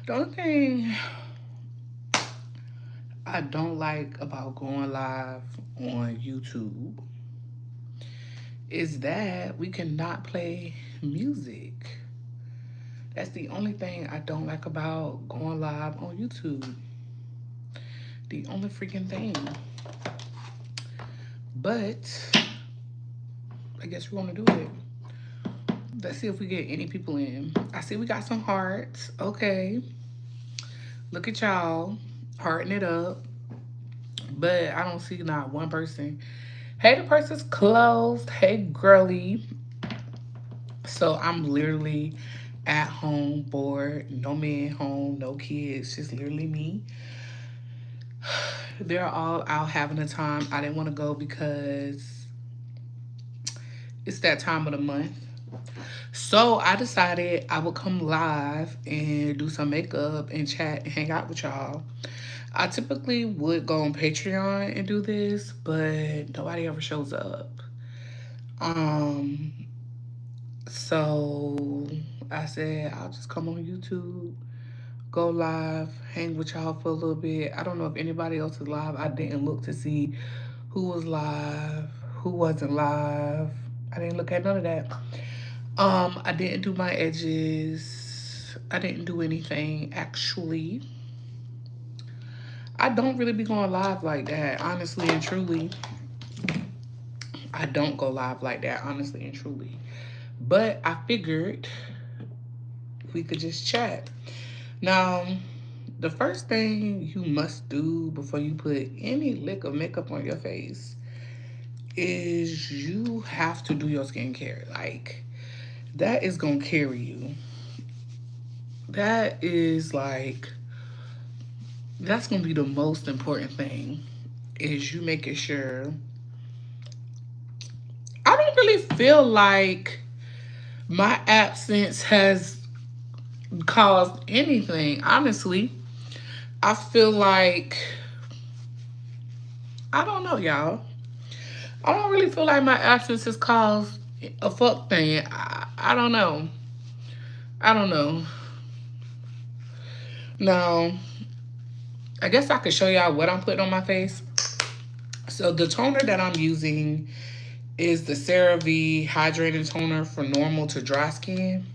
The only thing I don't like about going live on YouTube is that we cannot play music. That's the only thing I don't like about going live on YouTube. The only freaking thing. But I guess we're gonna do it. Let's see if we get any people in. I see we got some hearts. Okay. Look at y'all. Hearting it up. But I don't see not one person. Hey, the person's closed. Hey, girly. So I'm literally at home, bored, no man home, no kids, just literally me. They're all out having a time. I didn't want to go because it's that time of the month. So I decided I would come live and do some makeup and chat and hang out with y'all. I typically would go on Patreon and do this, but nobody ever shows up. Um, so I said I'll just come on YouTube, go live, hang with y'all for a little bit. I don't know if anybody else is live. I didn't look to see who was live, who wasn't live. I didn't look at none of that. I didn't do my edges. I didn't do anything actually. I don't really be going live like that, honestly and truly. I don't go live like that, honestly and truly. But I figured we could just chat. Now, the first thing you must do before you put any lick of makeup on your face is you have to do your skincare. Like, that is gonna carry you. That is like, that's gonna be the most important thing is you making sure. I don't really feel like my absence has caused anything, honestly. I feel like, I don't know, y'all. I don't really feel like my absence has caused a fuck thing. I don't know. I don't know. Now, I guess I could show y'all what I'm putting on my face. So the toner that I'm using is the CeraVe Hydrating Toner for normal to dry skin.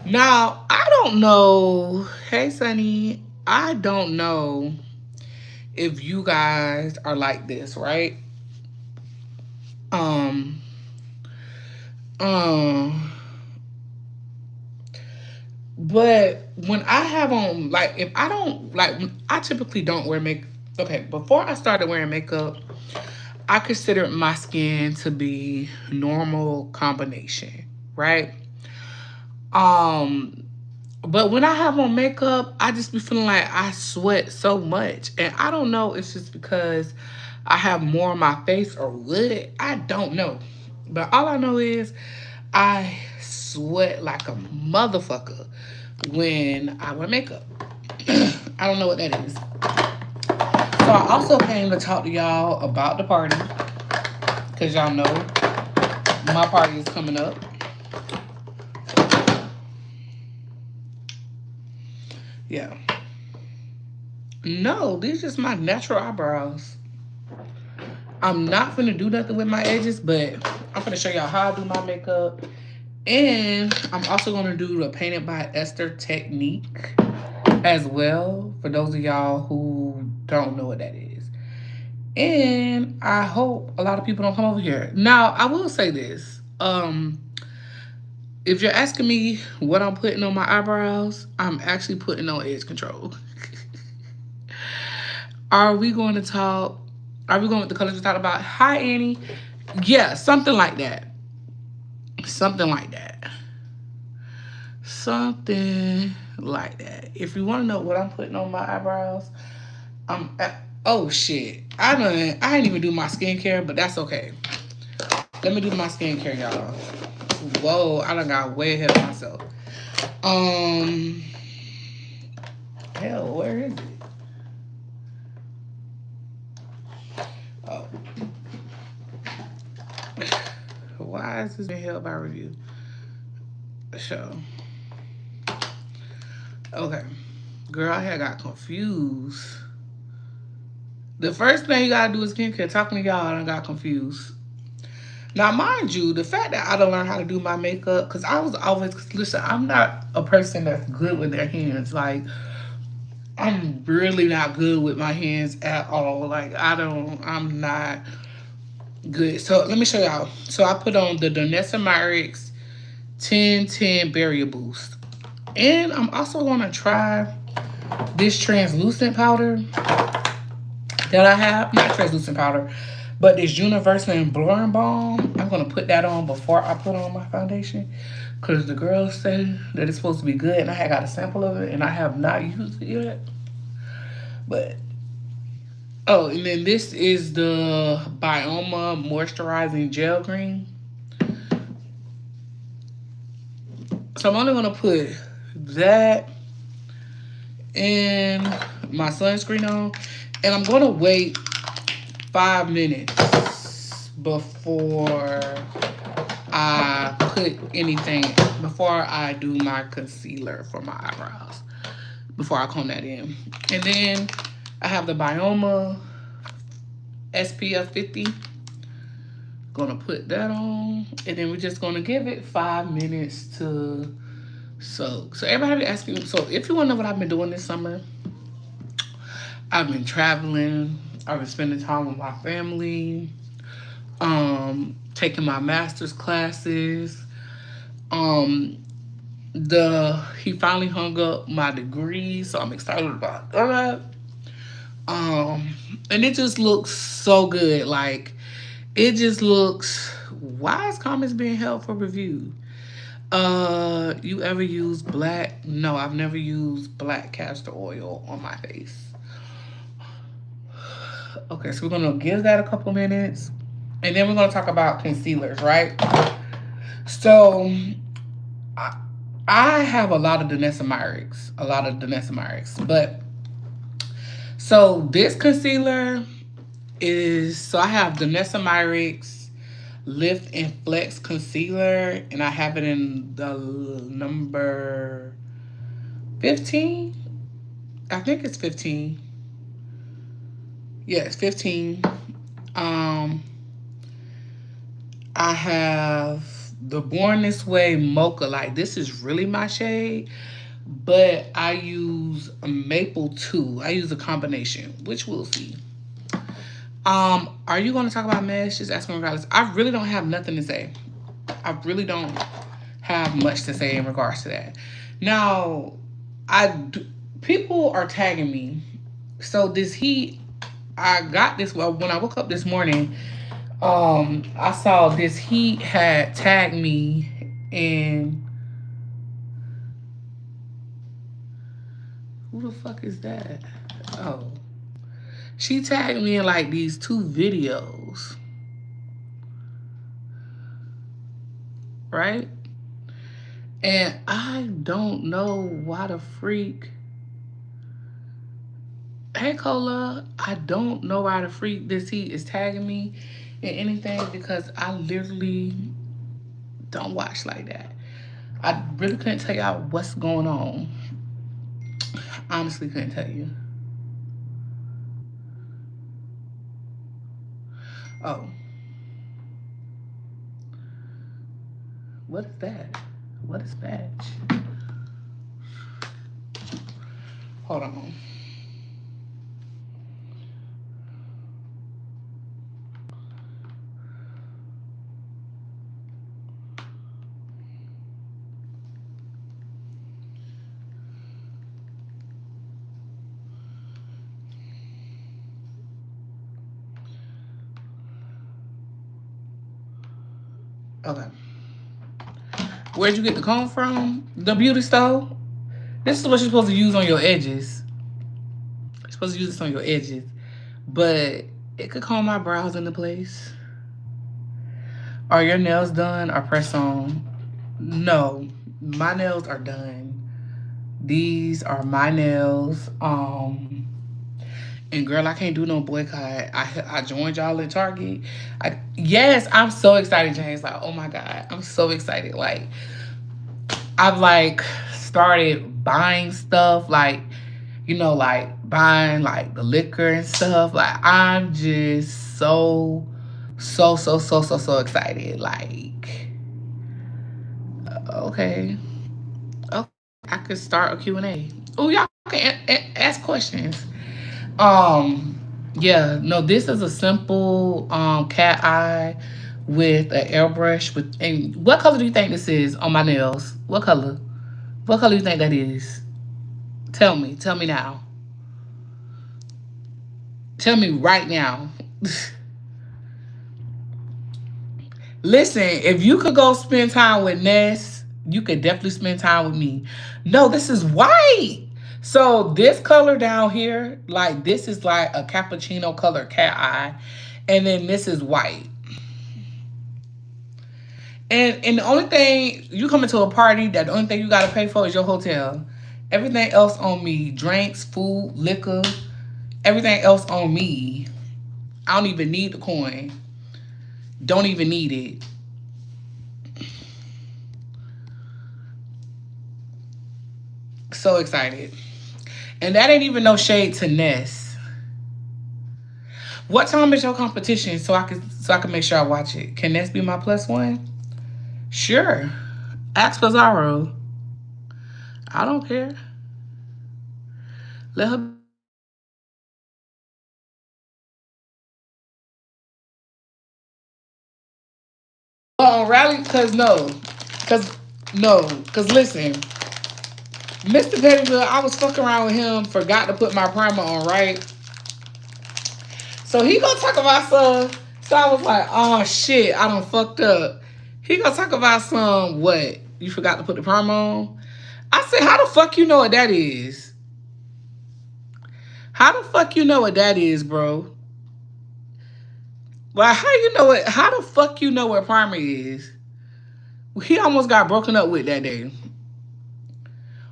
Now, I don't know. Hey, Sunny. I don't know if you guys are like this, right? Um, um, but when I have on, like, if I don't, like, I typically don't wear makeup. Okay, before I started wearing makeup, I considered my skin to be normal combination, right? Um, but when I have on makeup, I just be feeling like I sweat so much. And I don't know if it's because I have more on my face or what. I don't know. But all I know is I sweat like a motherfucker when I wear makeup. I don't know what that is. So I also came to talk to y'all about the party. Because y'all know my party is coming up. Yeah. No, these just my natural eyebrows. I'm not gonna do nothing with my edges, but I'm gonna show y'all how I do my makeup. And I'm also gonna do the Painted by Esther technique as well, for those of y'all who don't know what that is. And I hope a lot of people don't come over here. Now, I will say this. If you're asking me what I'm putting on my eyebrows, I'm actually putting on edge control. Are we going to talk? Are we going with the colors we talked about? Hi, Annie. Yeah, something like that. Something like that. Something like that. If you want to know what I'm putting on my eyebrows, oh shit. I didn't even do my skincare, but that's okay. Let me do my skincare, y'all. Whoa, I done got way ahead of myself. Um, hell, where is it? Oh, why is this being held by review? Show. Okay. Girl, I had got confused. The first thing you gotta do is skincare. Talking to y'all, I got confused. Now, mind you, the fact that I don't learn how to do my makeup, because I was always, cause listen, I'm not a person that's good with their hands. Like, I'm really not good with my hands at all. Like, I'm not good. So, let me show y'all. So, I put on the Danessa Myricks 1010 Barrier Boost. And I'm also going to try this translucent powder that I have. Not translucent powder, but this Universal Blurring Balm. I'm going to put that on before I put on my foundation. Because the girls say that it's supposed to be good. And I had got a sample of it. And I have not used it yet. But, oh, and then this is the Bioma Moisturizing Gel Cream. So I'm only going to put that and my sunscreen on. And I'm going to wait 5 minutes before I put anything, before I do my concealer for my eyebrows, before I comb that in. And then I have the Bioma SPF 50. Gonna put that on. And then we're just gonna give it 5 minutes to soak. So everybody be asking, so if you wanna know what I've been doing this summer, I've been traveling. I've been spending time with my family. Taking my master's classes. He finally hung up my degree, so I'm excited about that. And it just looks so good. Like, it just looks. Why is comments being held for review? You ever use black? No, I've never used black castor oil on my face. Okay, so we're gonna give that a couple minutes, and then we're gonna talk about concealers, right? So, I have a lot of Danessa Myricks, but so this concealer is, so I have Danessa Myricks Lift and Flex Concealer, and I have it in the number 15. I think it's 15. Yeah, it's 15. I have the Born This Way Mocha Light. This is really my shade, but I use a Maple 2. I use a combination, which we'll see. Are you going to talk about mesh? Just asking regardless. I really don't have nothing to say. I really don't have much to say in regards to that. Now, people are tagging me. So this heat, I got this, well, when I woke up this morning, I saw this heat had tagged me in. Who the fuck is that? Oh. She tagged me in like these 2 videos. Right? And I don't know why the freak. Hey, Cola, I don't know why the freak this heat is tagging me in anything, because I literally don't watch like that. I really couldn't tell y'all what's going on. Honestly, couldn't tell you. Oh. What is that? What is that? Hold on. Okay. Where'd you get the comb from? The beauty store? This is what you're supposed to use on your edges. You're supposed to use this on your edges. But it could comb my brows into place. Are your nails done or press on? No, my nails are done. These are my nails. And girl, I can't do no boycott. I joined y'all at Target. Yes, I'm so excited, James. Like, oh my God, I'm so excited. Like, I've like started buying stuff, like, you know, like buying like the liquor and stuff. Like, I'm just so excited. Like, okay. Okay. I could start a Q&A. Oh, y'all can ask questions. Um, yeah, no, this is a simple cat eye with an airbrush with. And what color do you think this is on my nails? What color? What color do you think that is? Tell me. Tell me now. Tell me right now. Listen, if you could go spend time with Ness, you could definitely spend time with me. No, this is white. So this color down here, like this is like a cappuccino color cat eye. And then this is white. And the only thing you come into a party that the only thing you gotta pay for is your hotel. Everything else on me. Drinks, food, liquor, everything else on me. I don't even need the coin. Don't even need it. So excited. And that ain't even no shade to Ness. What time is your competition so I can make sure I watch it? Can Ness be my plus one? Sure. Ask Pizarro. I don't care. Let her. Well, on rally, cause listen, Mr. Pettyville, I was fucking around with him, forgot to put my primer on, right? So he gonna talk about some. So I was like, oh shit, I done fucked up. He gonna talk about some what? You forgot to put the primer on? I said, how the fuck you know what that is? How the fuck you know what that is, bro? Well, how you know it? How the fuck you know what primer is? He almost got broken up with that day.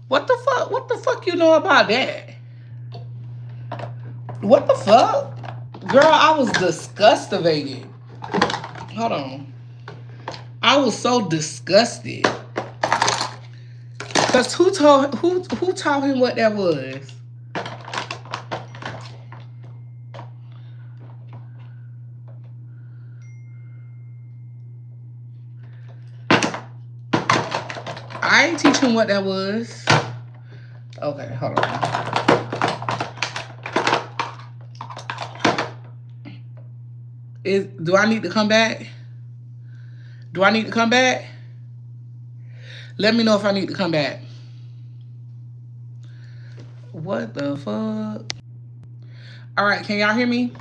What the fuck? What the fuck you know about that? What the fuck? Girl, I was disgustated. Hold on. I was so disgusted. Cause who taught him what that was? I ain't teach him what that was. Okay, hold on. Do I need to come back? Do I need to come back? Let me know if I need to come back. What the fuck? All right, can y'all hear me?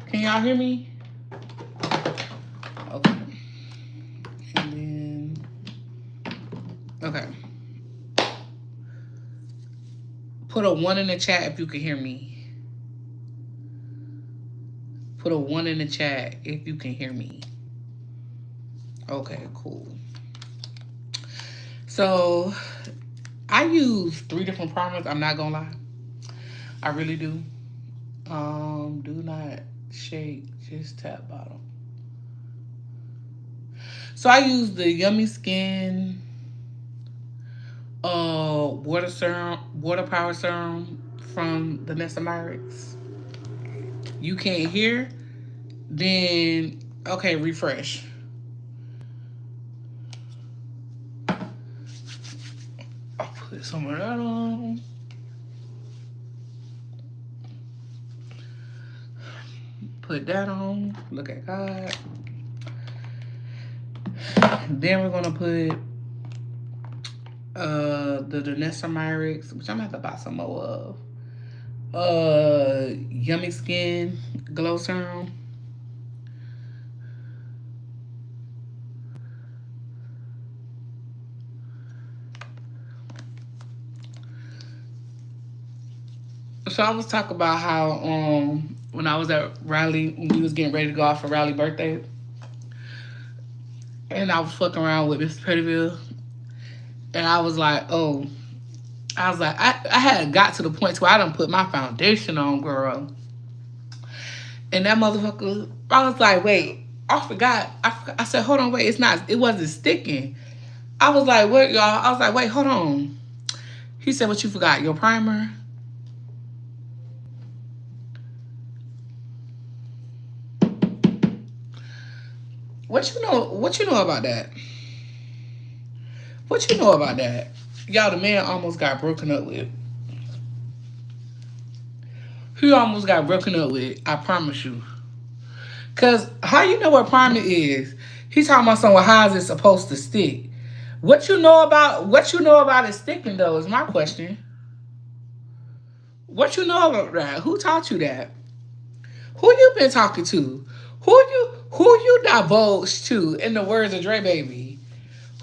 Can y'all hear me? Okay. And then, okay. Put a 1 in the chat if you can hear me. Put a 1 in the chat if you can hear me. Okay, cool. So, I use 3 different primers. I'm not gonna lie. I really do. Do not shake, just tap bottom. So I use the Yummy Skin water power serum from the Nessamyrix. You can't hear? Then okay, refresh. I'll put some of that on. Put that on. Look at God. Then we're gonna put the Nessamyrix, which I'm gonna have to buy some more of. Yummy Skin Glow Serum. So I was talking about how when I was at Riley, when we was getting ready to go out for Riley's birthday, and I was fucking around with Mr. Pettyville, and I was like, I had got to the point where I done put my foundation on, girl. And that motherfucker, I was like, wait, I forgot. I said, hold on, wait, it wasn't sticking. I was like, what, y'all? I was like, wait, hold on. He said, what you forgot? Your primer? What you know about that? What you know about that? Y'all, the man almost got broken up with. He almost got broken up with, I promise you. Cause how you know what primer is? He's talking about something, how is it supposed to stick? What you know about it sticking though is my question. What you know about that? Who taught you that? Who you been talking to? Who you divulged to, in the words of Dre Baby?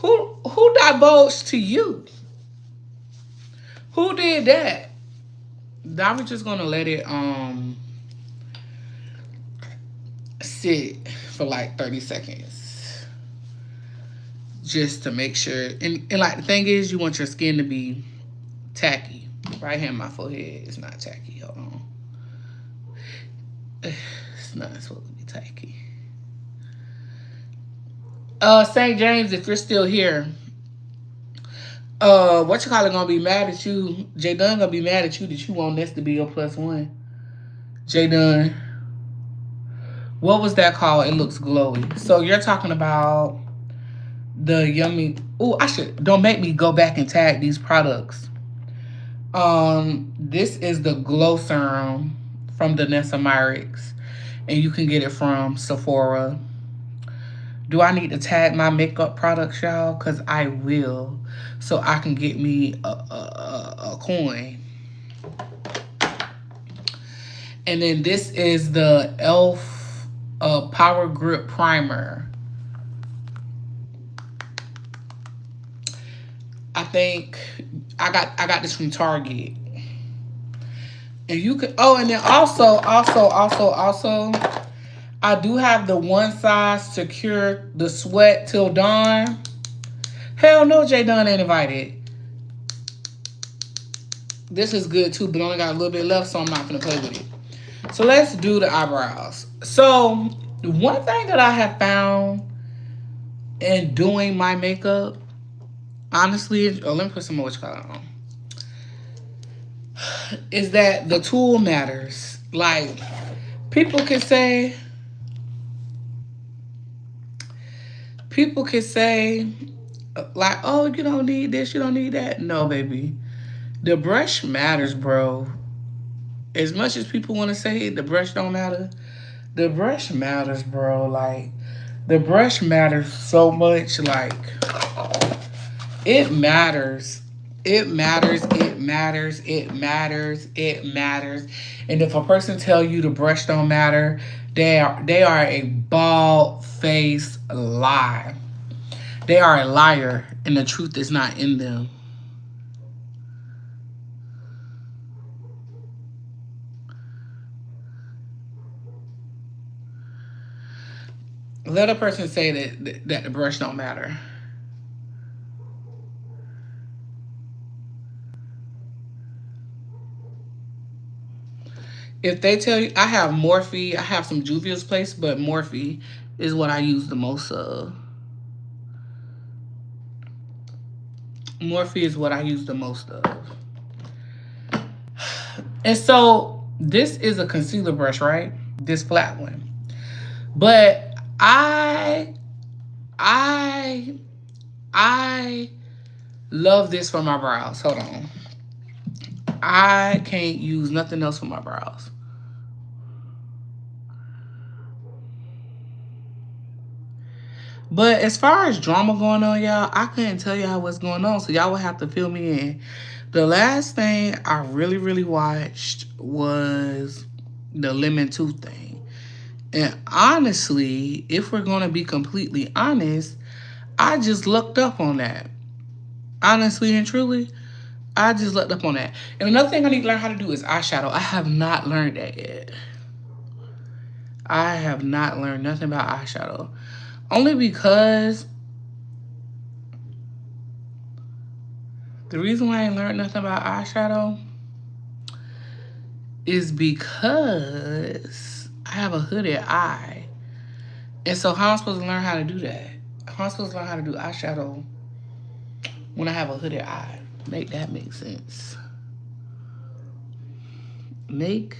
Who divulged to you? Who did that? I was just gonna let it sit for like 30 seconds. Just to make sure. And like the thing is, you want your skin to be tacky. Right here in my forehead, it's not tacky. Hold on. It's not supposed to be tacky. St. James, if you're still here, what you call it gonna be mad at you? J Dunn gonna be mad at you that you want this to be your +1. J Dunn. What was that called? It looks glowy. So you're talking about the yummy. Oh, don't make me go back and tag these products. This is the Glow Serum from Danessa Myricks, and you can get it from Sephora. Do I need to tag my makeup products, y'all? Because I will, so I can get me a coin. And then this is the e.l.f. Power Grip Primer. I think I got this from Target. And you could, and then also, I do have the one size to cure the sweat till dawn. Hell no, J Dunn ain't invited. This is good too, but only got a little bit left, so I'm not gonna play with it. So let's do the eyebrows. So one thing that I have found in doing my makeup, honestly, let me put some more color on, is that the tool matters. Like, people can say, like, oh, you don't need this, you don't need that. No, baby. The brush matters, bro. As much as people want to say the brush don't matter, the brush matters, bro. Like, the brush matters so much. Like, it matters. It matters. It matters. It matters. It matters. And if a person tell you the brush don't matter, they are a bald-faced lie. They are a liar, and the truth is not in them. Let a person say that the brush don't matter. If they tell you, I have Morphe, I have some Juvia's Place, but Morphe is what I use the most of. Morphe is what I use the most of. And so this is a concealer brush, right? This flat one. But I love this for my brows. Hold on. I can't use nothing else for my brows. But as far as drama going on, y'all, I couldn't tell y'all what's going on, so y'all will have to fill me in. The last thing I really, really watched was the Lemon Tooth thing. And honestly, if we're going to be completely honest, I just looked up on that. Honestly and truly, I just looked up on that. And another thing I need to learn how to do is eyeshadow. I have not learned that yet. I have not learned nothing about eyeshadow. Only because the reason why I ain't learned nothing about eyeshadow is because I have a hooded eye. And so how am I supposed to learn how to do that? How am I supposed to learn how to do eyeshadow when I have a hooded eye. Make that make sense. Make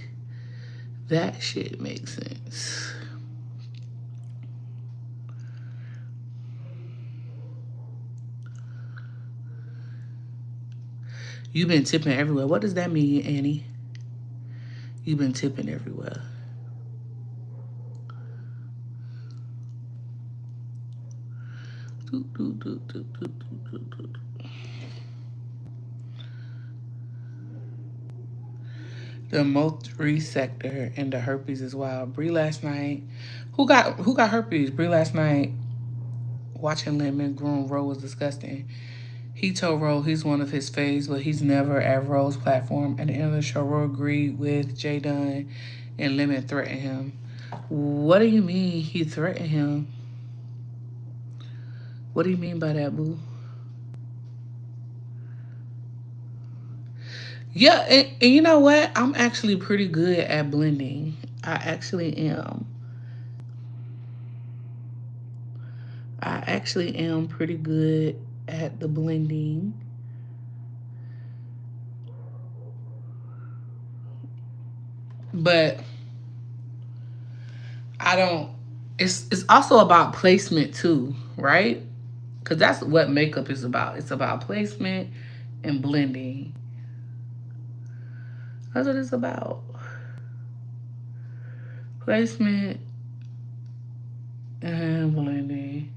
that shit make sense. You've been tipping everywhere. What does that mean, Annie? You've been tipping everywhere. The Moultrie sector and the herpes as well. Bree last night. Who got herpes? Bree last night watching Lemon groom Ro was disgusting. He told Ro he's one of his faves, but he's never at Ro's platform. At the end of the show, Ro agreed with Jay Dunn and Lemon threatened him. What do you mean he threatened him? What do you mean by that, boo? Yeah, and you know what? I'm actually pretty good at blending. I actually am. I actually am pretty good at the blending. But I don't it's also about placement too, right? Cuz that's what makeup is about. It's about placement and blending. That's what it's about. Placement and blending.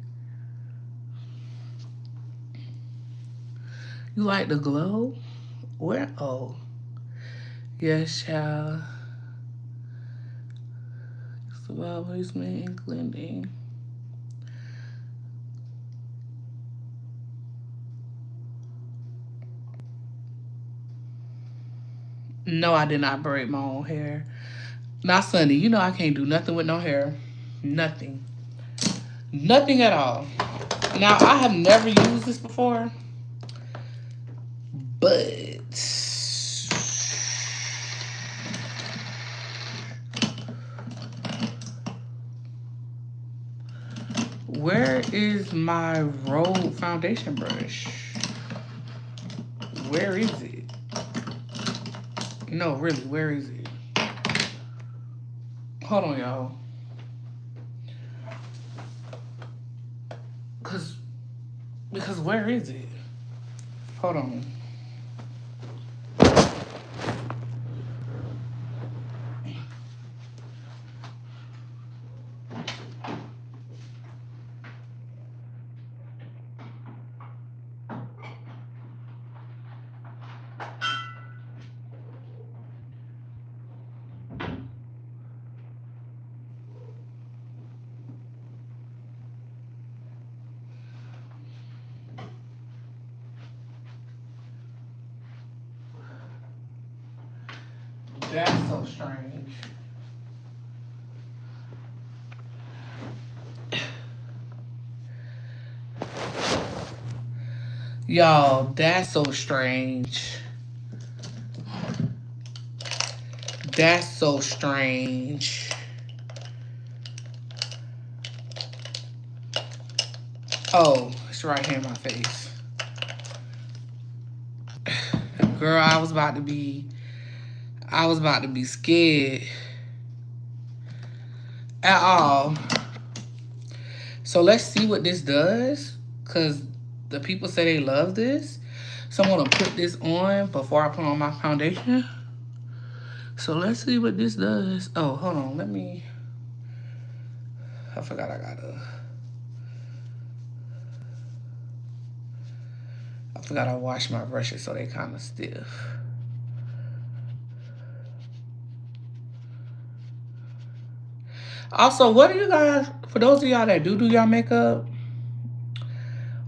You like the glow? Where? Oh. Yes, child. It's about placement and blending. No, I did not braid my own hair. Not Sunday. You know I can't do nothing with no hair. Nothing. Nothing at all. Now, I have never used this before, but where is my Rhode foundation brush? Where is it? No, really, where is it? Hold on, y'all. Because where is it? Hold on. That's so strange. Y'all, that's so strange. That's so strange. Oh, it's right here in my face. Girl, I was about to be scared at all. So let's see what this does, because the people say they love this. So I'm gonna put this on before I put on my foundation. So let's see what this does. Oh, hold on, I forgot I wash my brushes so they kind of stiff. Also, what do you guys, for those of y'all that do y'all makeup,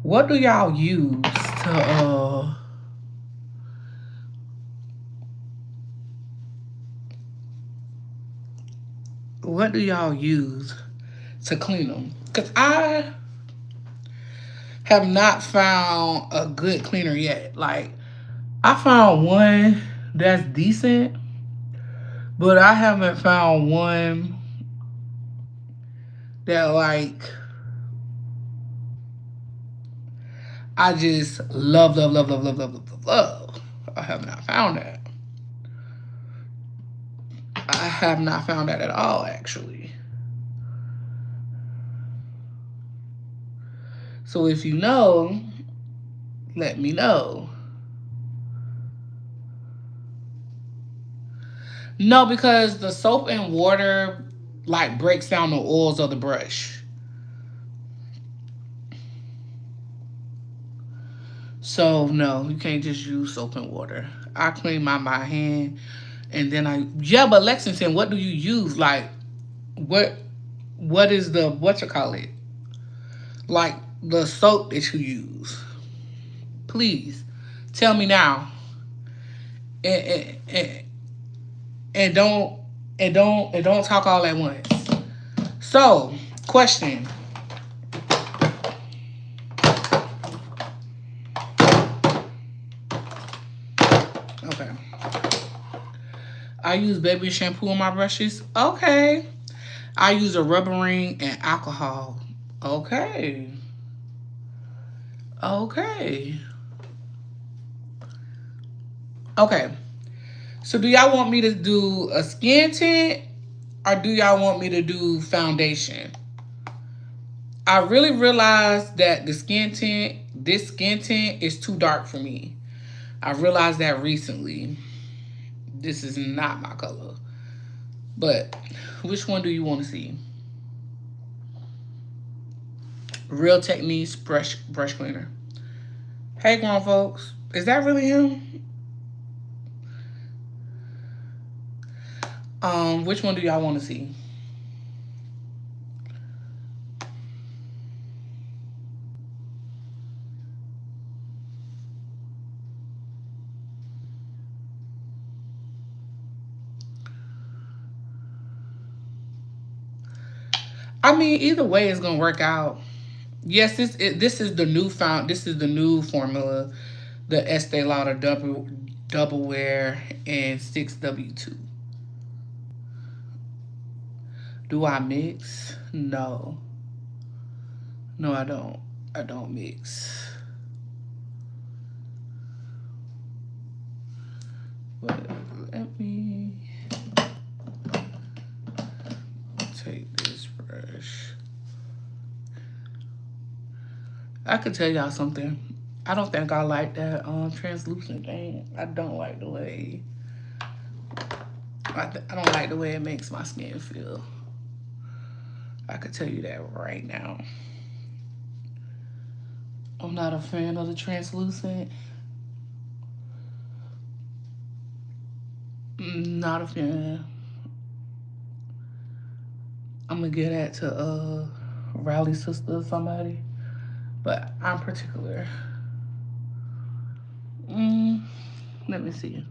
what do y'all use to, what do y'all use to clean them? Because I have not found a good cleaner yet. Like, I found one that's decent, but I haven't found one that, like, I just love, love, love, love, love, love, love, love. I have not found that. I have not found that at all, actually. So if you know, let me know. No, because the soap and water like breaks down the oils of the brush. So no, you can't just use soap and water. I clean my hand and then yeah, but Lexington, what do you use? Like what what is the what you call it? Like the soap that you use. Please tell me now. And and don't and don't talk all at once. So, question. Okay. I use baby shampoo on my brushes. Okay. I use a rubber ring and alcohol. Okay. Okay. Okay. So do y'all want me to do a skin tint or do y'all want me to do foundation? I really realized that this skin tint is too dark for me. I realized that recently. This is not my color. But which one do you want to see? Real Techniques brush cleaner. Hey, grown folks. Is that really him? Which one do y'all want to see? I mean, either way, it's gonna work out. Yes, this is the new formula, the Estee Lauder double wear and 6W2. Do I mix? No. No, I don't. I don't mix. But let me take this brush. I could tell y'all something. I don't think I like that translucent thing. I don't like the way. I don't like the way it makes my skin feel. I could tell you that right now. I'm not a fan of the translucent. Not a fan. I'm gonna get that to Rally Sister or somebody. But I'm particular. Let me see.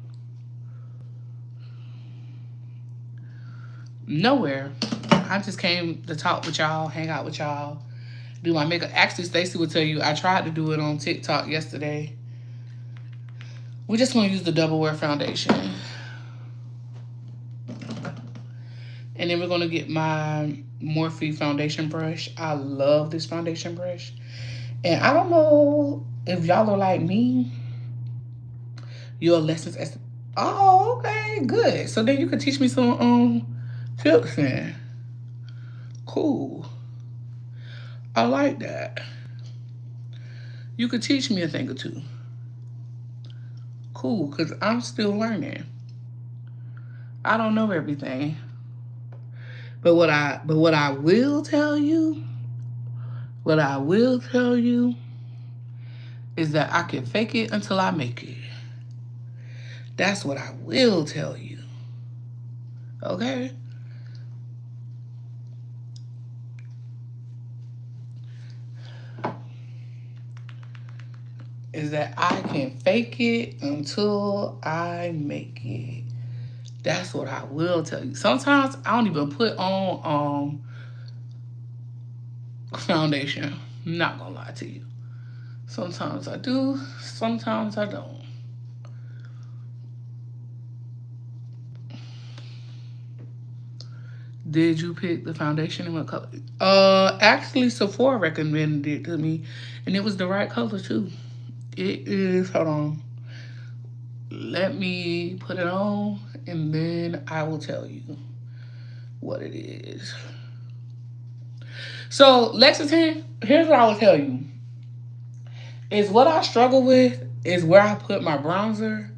Nowhere. I just came to talk with y'all, hang out with y'all, do my makeup. Actually, Stacey would tell you I tried to do it on TikTok yesterday. We're just gonna use the double wear foundation. And then we're gonna get my Morphe foundation brush. I love this foundation brush. And I don't know if y'all are like me. Your lessons as oh, okay, good. So then you could teach me some tips then. Cool. I like that. You could teach me a thing or two. Cool, because I'm still learning. I don't know everything. But what I will tell you, is that I can fake it until I make it. That's what I will tell you. Okay? Is that I can fake it until I make it. That's what I will tell you. Sometimes I don't even put on foundation. I'm not gonna lie to you. Sometimes I do, sometimes I don't. Did you pick the foundation and what color? Actually, Sephora recommended it to me, and it was the right color too. It is. Hold on. Let me put it on, and then I will tell you what it is. So, Lexington, here's what I will tell you. Is what I struggle with is where I put my bronzer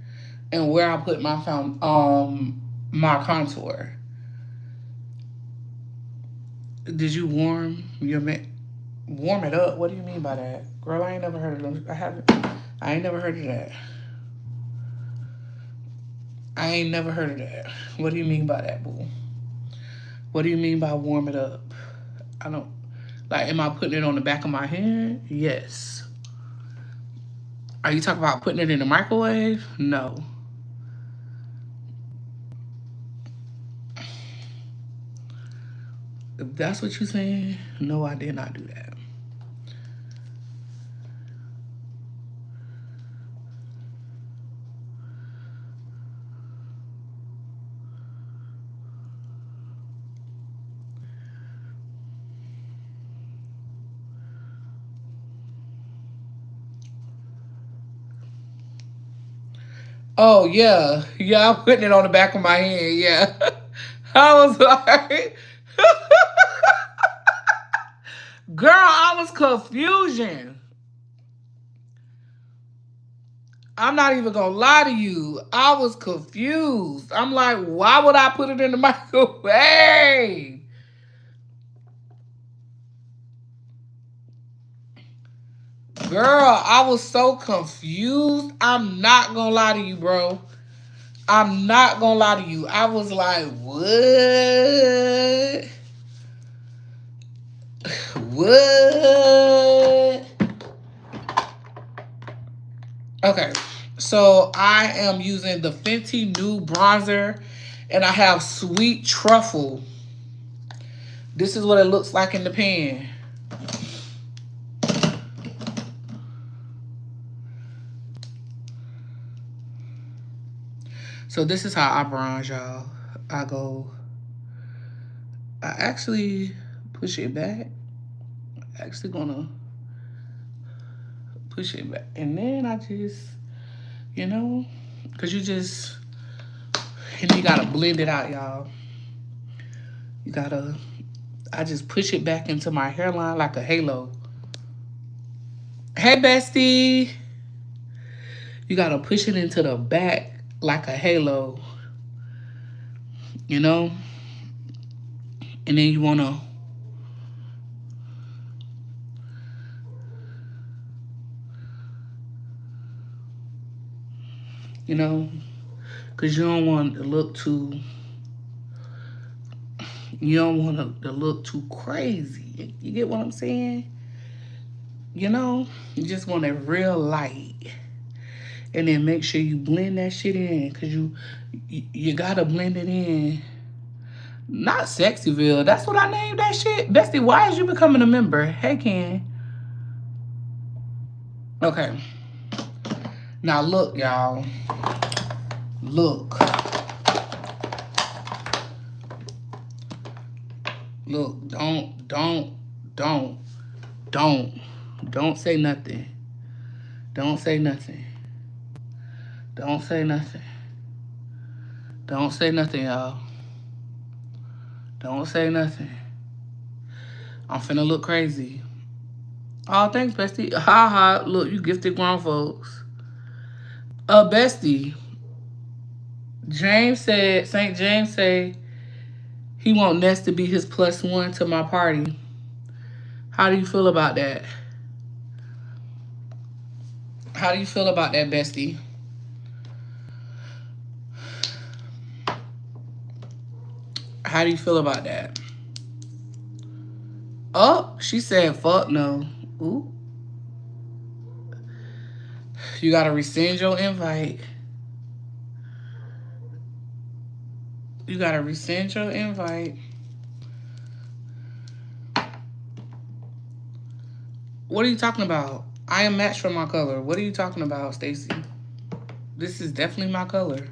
and where I put my contour. Did you warm your warm it up? What do you mean by that, girl? I ain't never heard of them. I ain't never heard of that. I ain't never heard of that. What do you mean by that, boo? What do you mean by warm it up? I don't like. Am I putting it on the back of my hand? Yes. Are you talking about putting it in the microwave? No. If that's what you're saying, no, I did not do that. Oh yeah, yeah. I'm putting it on the back of my hand. Yeah, I was like, girl, I was confusion. I'm not even gonna lie to you. I was confused. I'm like, why would I put it in the microwave? Girl, I was so confused. I'm not gonna lie to you, bro. I'm not gonna lie to you. I was like, what? What? Okay, so I am using the Fenty Nude Bronzer, and I have Sweet Truffle. This is what it looks like in the pan. So this is how I bronze, y'all. I actually push it back. Actually gonna push it back. And then I just, because and you gotta blend it out, y'all. I just push it back into my hairline like a halo. Hey, bestie. You gotta push it into the back like a halo, And then you wanna, because you don't want to look too, to look too crazy. You get what I'm saying? You just want it real light. And then make sure you blend that shit in, because you gotta blend it in. Not Sexyville. That's what I named that shit. Bestie, why is you becoming a member? Hey, Ken. Okay. Now look, y'all. Look. Look. Don't say nothing. Don't say nothing. Don't say nothing. Don't say nothing, y'all. Don't say nothing. I'm finna look crazy. Oh, thanks, bestie. Ha ha. Look, you gifted grown folks. Bestie. St. James said he want Ness to be his +1 to my party. How do you feel about that? How do you feel about that, bestie? How do you feel about that? Oh, she said fuck no. Ooh. You gotta rescind your invite. You gotta rescind your invite. What are you talking about? I am matched for my color. What are you talking about, Stacy? This is definitely my color.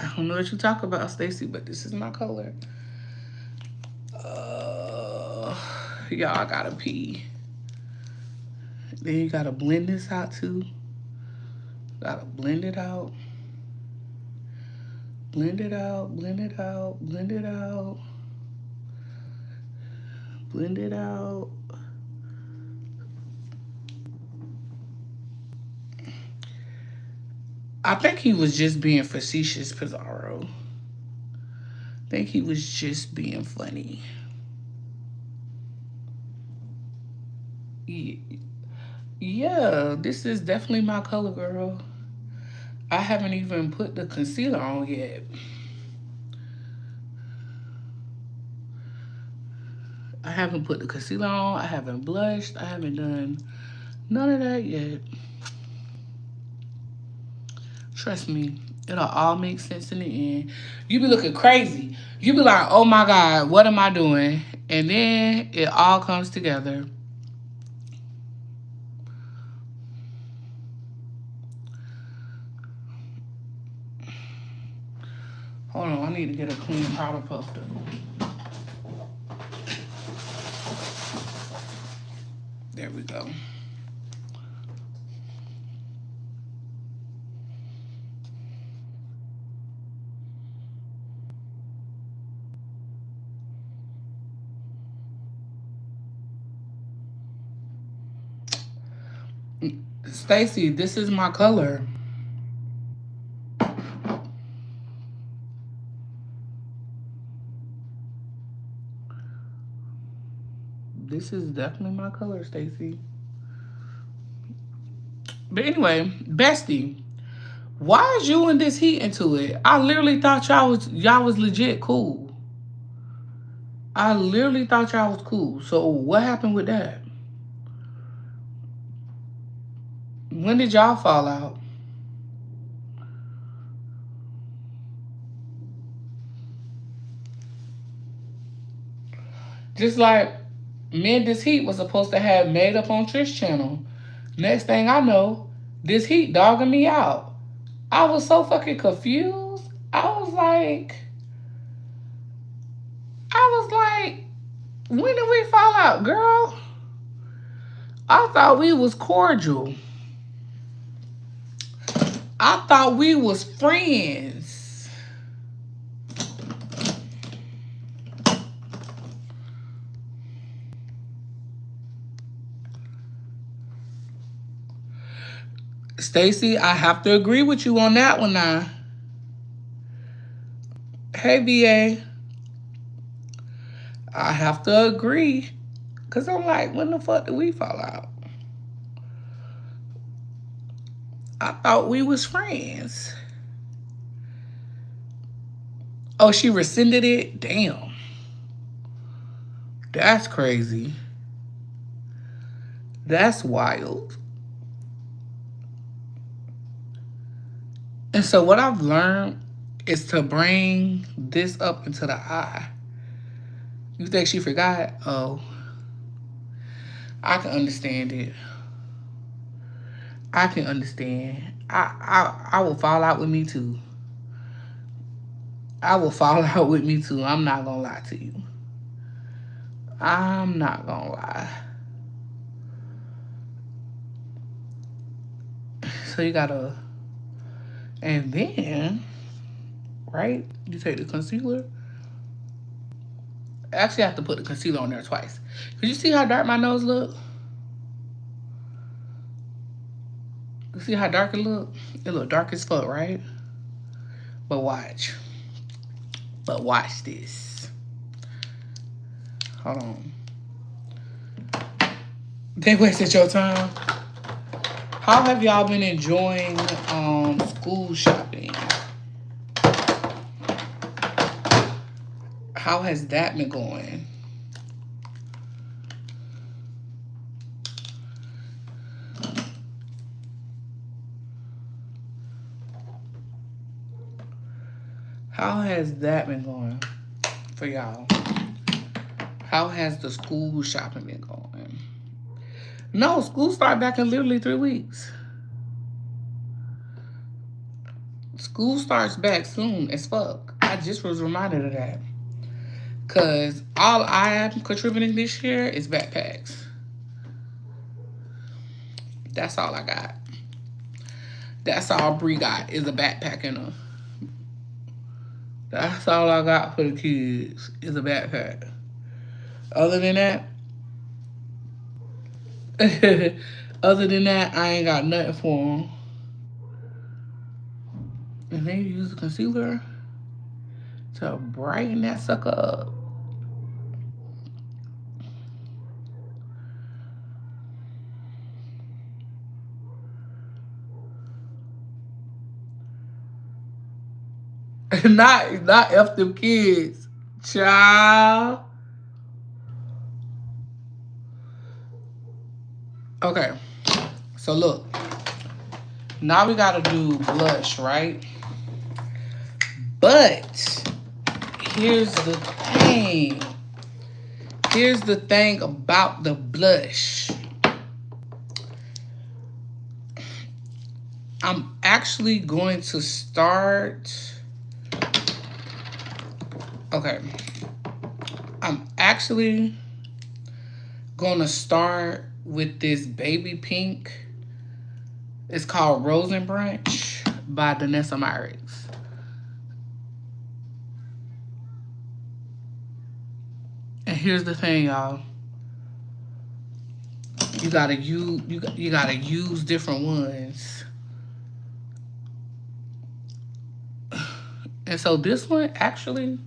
I don't know what you talk about, Stacey, but this is my color. Y'all gotta pee. Then you gotta blend this out too. Gotta blend it out. Blend it out, blend it out, blend it out. Blend it out. I think he was just being facetious, Pizarro. I think he was just being funny. Yeah, this is definitely my color, girl. I haven't even put the concealer on yet. I haven't put the concealer on. I haven't blushed. I haven't done none of that yet. Trust me, it'll all make sense in the end. You be looking crazy. You be like, oh my God, what am I doing? And then it all comes together. Hold on, I need to get a clean powder puff though. There we go. Stacey, this is my color. This is definitely my color, Stacey. But anyway, bestie, why is you and this heat into it? I literally thought y'all was legit cool. I literally thought y'all was cool. So what happened with that? When did y'all fall out? Just like me and this heat was supposed to have made up on Trish channel. Next thing I know, this heat dogging me out. I was so fucking confused. I was like, when did we fall out, girl? I thought we was cordial. I thought we was friends. Stacey, I have to agree with you on that one now. Hey, VA. I have to agree. Because I'm like, when the fuck did we fall out? I thought we was friends. Oh, she rescinded it? Damn. That's crazy. That's wild. And so what I've learned is to bring this up into the eye. You think she forgot? Oh. I can understand it. I can understand. I will fall out with me too. I will fall out with me too. I'm not gonna lie to you. I'm not gonna lie. So you gotta, and then, right? You take the concealer. Actually, I have to put the concealer on there twice. Cause you see how dark my nose look? You see how dark it look? It look dark as fuck, right? But watch. But watch this. Hold on. They wasted your time. How have y'all been enjoying school shopping? How has that been going? How has that been going for y'all? How has the school shopping been going? No, school start back in literally 3 weeks. School starts back soon as fuck. I just was reminded of that. Cause all I am contributing this year is backpacks. That's all I got. That's all Bree got is a backpack and a. That's all I got for the kids is a backpack. Other than that, other than that, I ain't got nothing for them. And then you use the concealer to brighten that sucker up. not F them kids. Child. Okay. So look. Now we gotta do blush, right? But here's the thing. Here's the thing about the blush. I'm actually going to start. Okay. I'm actually gonna start with this baby pink. It's called Rosenbranch by Danessa Myricks. And here's the thing, y'all. You gotta use different ones. And so this one actually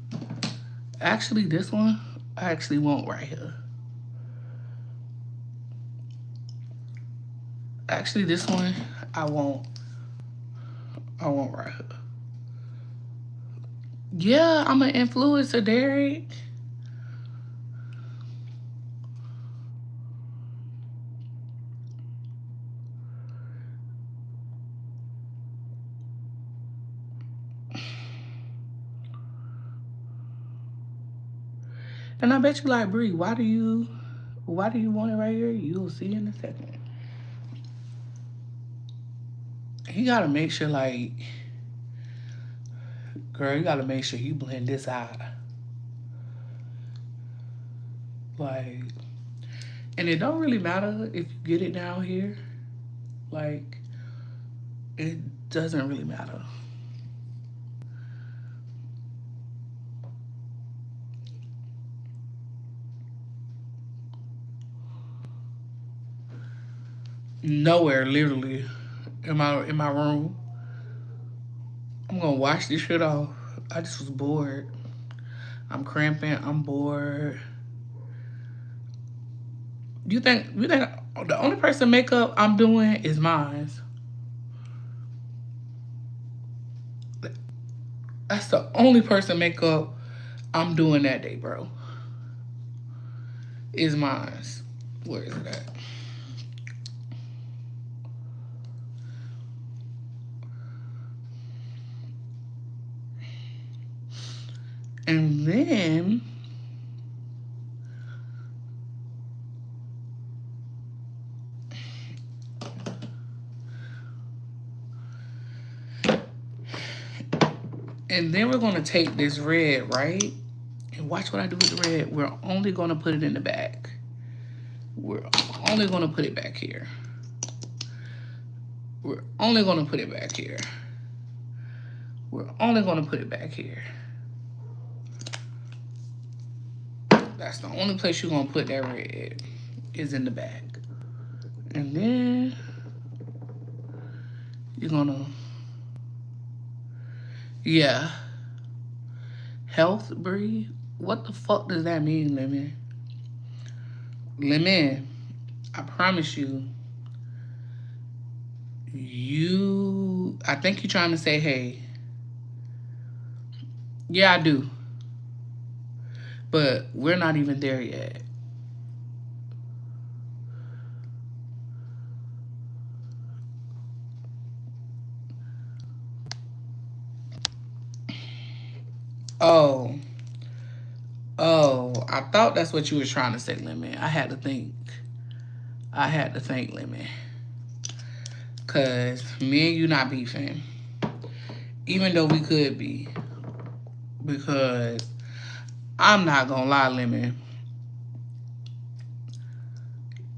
this one I actually want right here. Actually, this one I want right here. Yeah, I'm an influencer, Derek. And I bet you like, Bree, why do you want it right here? You'll see in a second. You gotta make sure, like, girl, you gotta make sure you blend this out. Like, and it don't really matter if you get it down here. Like, it doesn't really matter. Nowhere, literally, in my room. I'm gonna wash this shit off. I just was bored. I'm cramping. I'm bored. You think the only person makeup I'm doing is mine? That's the only person makeup I'm doing that day, bro. Is mine. Where is it at? And then we're gonna take this red, right? And watch what I do with the red. We're only gonna put it in the back. We're only gonna put it back here. We're only gonna put it back here. We're only gonna put it back here. That's the only place you're gonna put that red is in the back. And then you're gonna, yeah. Health, Bree? What the fuck does that mean, Lemon? Lemon, I promise you, I think you're trying to say, hey. Yeah, I do. But we're not even there yet. Oh, I thought that's what you were trying to say, Lemon. I had to think, Lemon. Because me and you not beefing. Even though we could be. Because I'm not gonna lie, Lemon.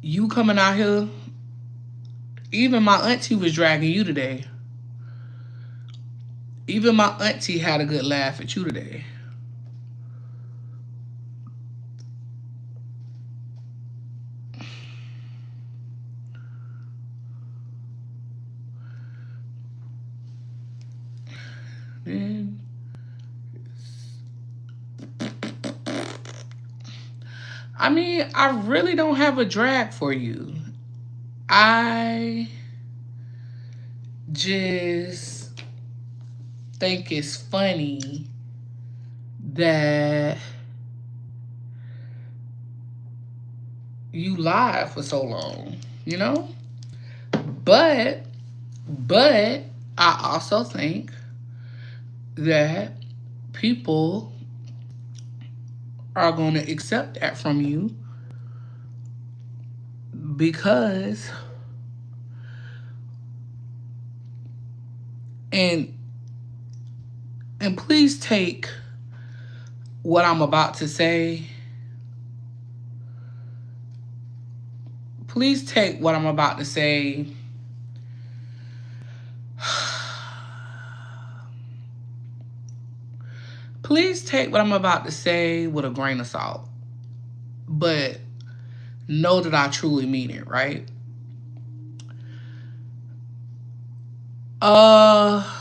You coming out here, even my auntie was dragging you today. Even my auntie had a good laugh at you today. And I mean, I really don't have a drag for you. I just think it's funny that you lied for so long, you know? But but I also think that people are going to accept that from you because and and please take what I'm about to say. Please take what I'm about to say please take what I'm about to say with a grain of salt. But know that I truly mean it, right? Uh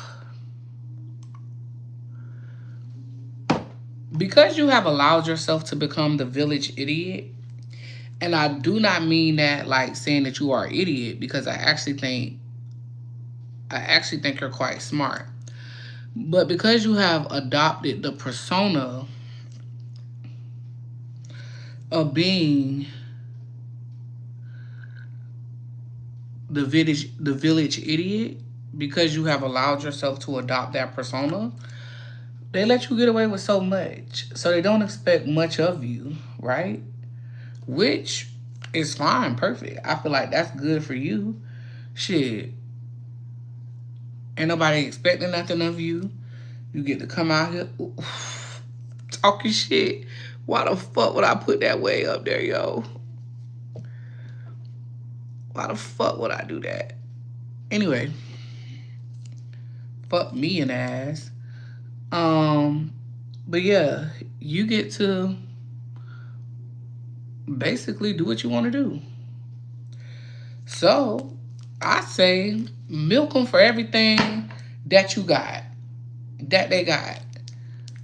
because you have allowed yourself to become the village idiot, and I do not mean that like saying that you are an idiot because I actually think you're quite smart. But because you have adopted the persona of being the village idiot, because you have allowed yourself to adopt that persona, they let you get away with so much. So they don't expect much of you, right? Which is fine, perfect. I feel like that's good for you. Shit. Ain't nobody expecting nothing of you. You get to come out here talking shit. Why the fuck would I put that way up there, yo? Why the fuck would I do that? Anyway, fuck me an ass. Um, but yeah, you get to basically do what you want to do. So I say milk them for everything that you got, that they got.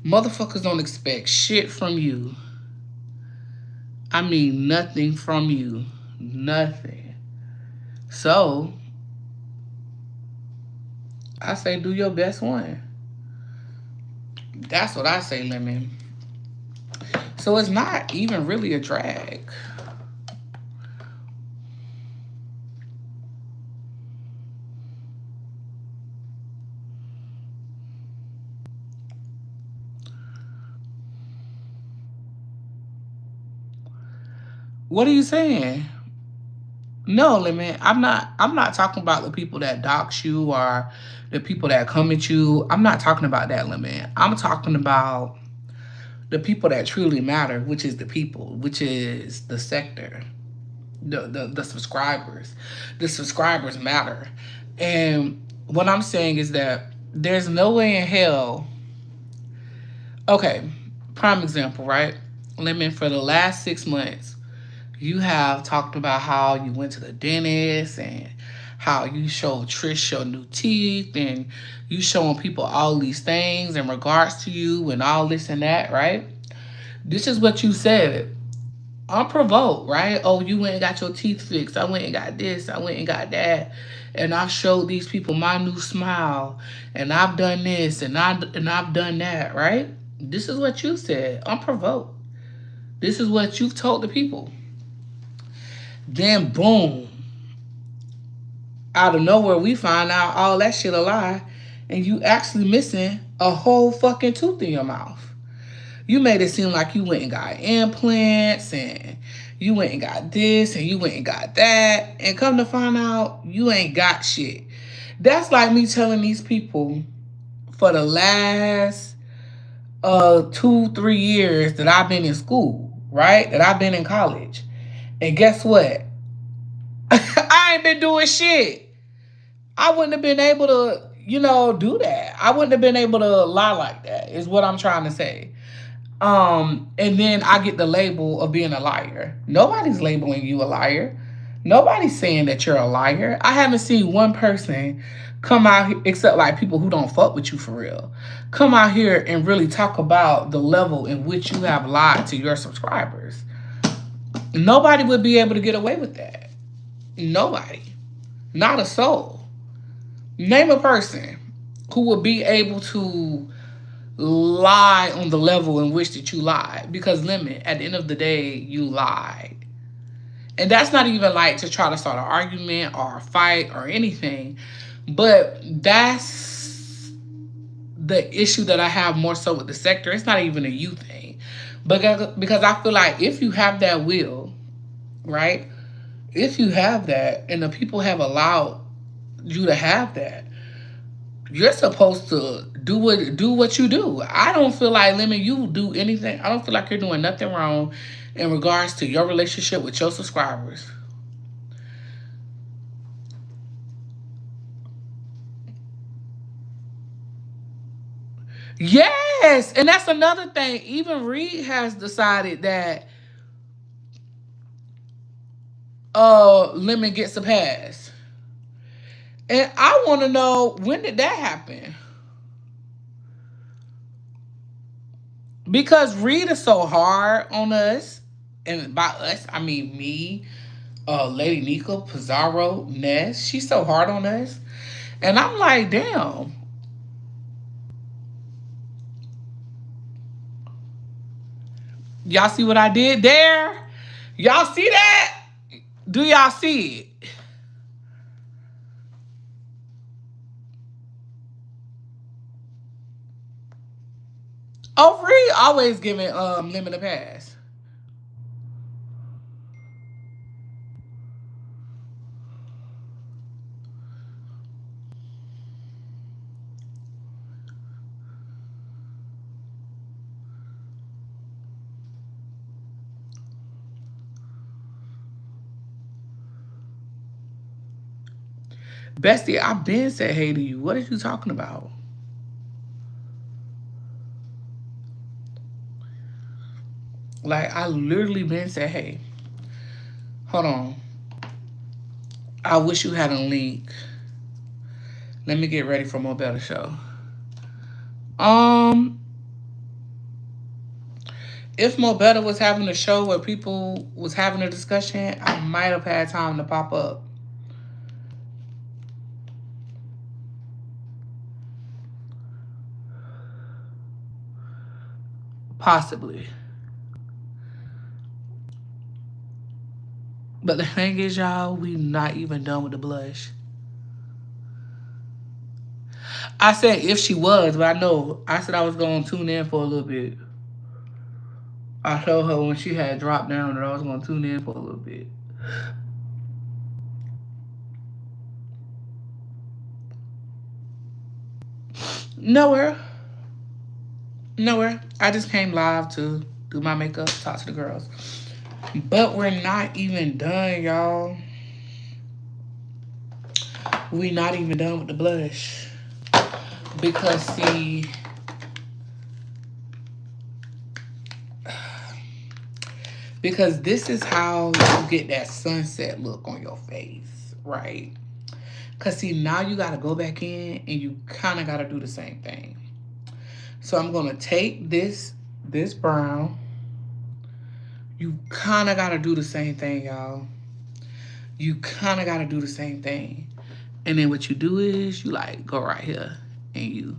Motherfuckers don't expect shit from you. I mean, nothing from you. Nothing. So I say do your best one. That's what I say, Lemon. So it's not even really a drag. What are you saying? No, Lemon. I'm not talking about the people that dox you or the people that come at you. I'm not talking about that, Lemon. I'm talking about the people that truly matter, which is the people, which is the sector, the subscribers. The subscribers matter. And what I'm saying is that there's no way in hell. Okay, prime example, right? Lemon, for the last 6 months, you have talked about how you went to the dentist and how you showed Trish your new teeth and you showing people all these things in regards to you and all this and that, right? This is what you said. Unprovoked, right? Oh, you went and got your teeth fixed. I went and got this. I went and got that. And I showed these people my new smile. And I've done this and I've done that, right? This is what you said. Unprovoked. This is what you've told the people. Then boom, out of nowhere we find out all that shit a lie and you actually missing a whole fucking tooth in your mouth. You made it seem like you went and got implants and you went and got this and you went and got that. And come to find out, you ain't got shit. That's like me telling these people for the last 2-3 years that I've been in school, right? That I've been in college. And guess what? I ain't been doing shit. I wouldn't have been able to, do that. I wouldn't have been able to lie like that, is what I'm trying to say. And then I get the label of being a liar. Nobody's labeling you a liar. Nobody's saying that you're a liar. I haven't seen one person come out here, except like people who don't fuck with you for real, come out here and really talk about the level in which you have lied to your subscribers. Nobody would be able to get away with that. Nobody. Not a soul. Name a person who would be able to lie on the level in which that you lied. Because Lemon, at the end of the day, you lied. And that's not even like to try to start an argument or a fight or anything. But that's the issue that I have more so with the sector. It's not even a you thing. Because I feel like if you have that will, right? If you have that and the people have allowed you to have that, you're supposed to do what you do. I don't feel like, Lemon, you do anything. I don't feel like you're doing nothing wrong in regards to your relationship with your subscribers. Yes, and that's another thing. Even Reed has decided that Lemon gets a pass. And I want to know, when did that happen? Because Reed is so hard on us, and by us, I mean me, Lady Nika, Pizarro, Ness. She's so hard on us. And I'm like, damn. Y'all see what I did there? Y'all see that? Do y'all see it? Oh, Reed always giving Lemon a pass. Bestie, I've been said hey to you. What are you talking about? Like, I literally been said hey. Hold on. I wish you had a link. Let me get ready for Mo Better Show. If Mo Better was having a show where people was having a discussion, I might have had time to pop up. Possibly. But the thing is, y'all, we not even done with the blush. I said if she was, but I said I was going to tune in for a little bit. I told her when she had dropped down that I was going to tune in for a little bit. Nowhere. Nowhere. I just came live to do my makeup, talk to the girls. But we're not even done, y'all. We not even done with the blush. Because, see, because this is how you get that sunset look on your face, right? Because, see, now you got to go back in and you kind of got to do the same thing. So I'm going to take this brown. You kind of got to do the same thing, y'all. You kind of got to do the same thing. And then what you do is you, like, go right here and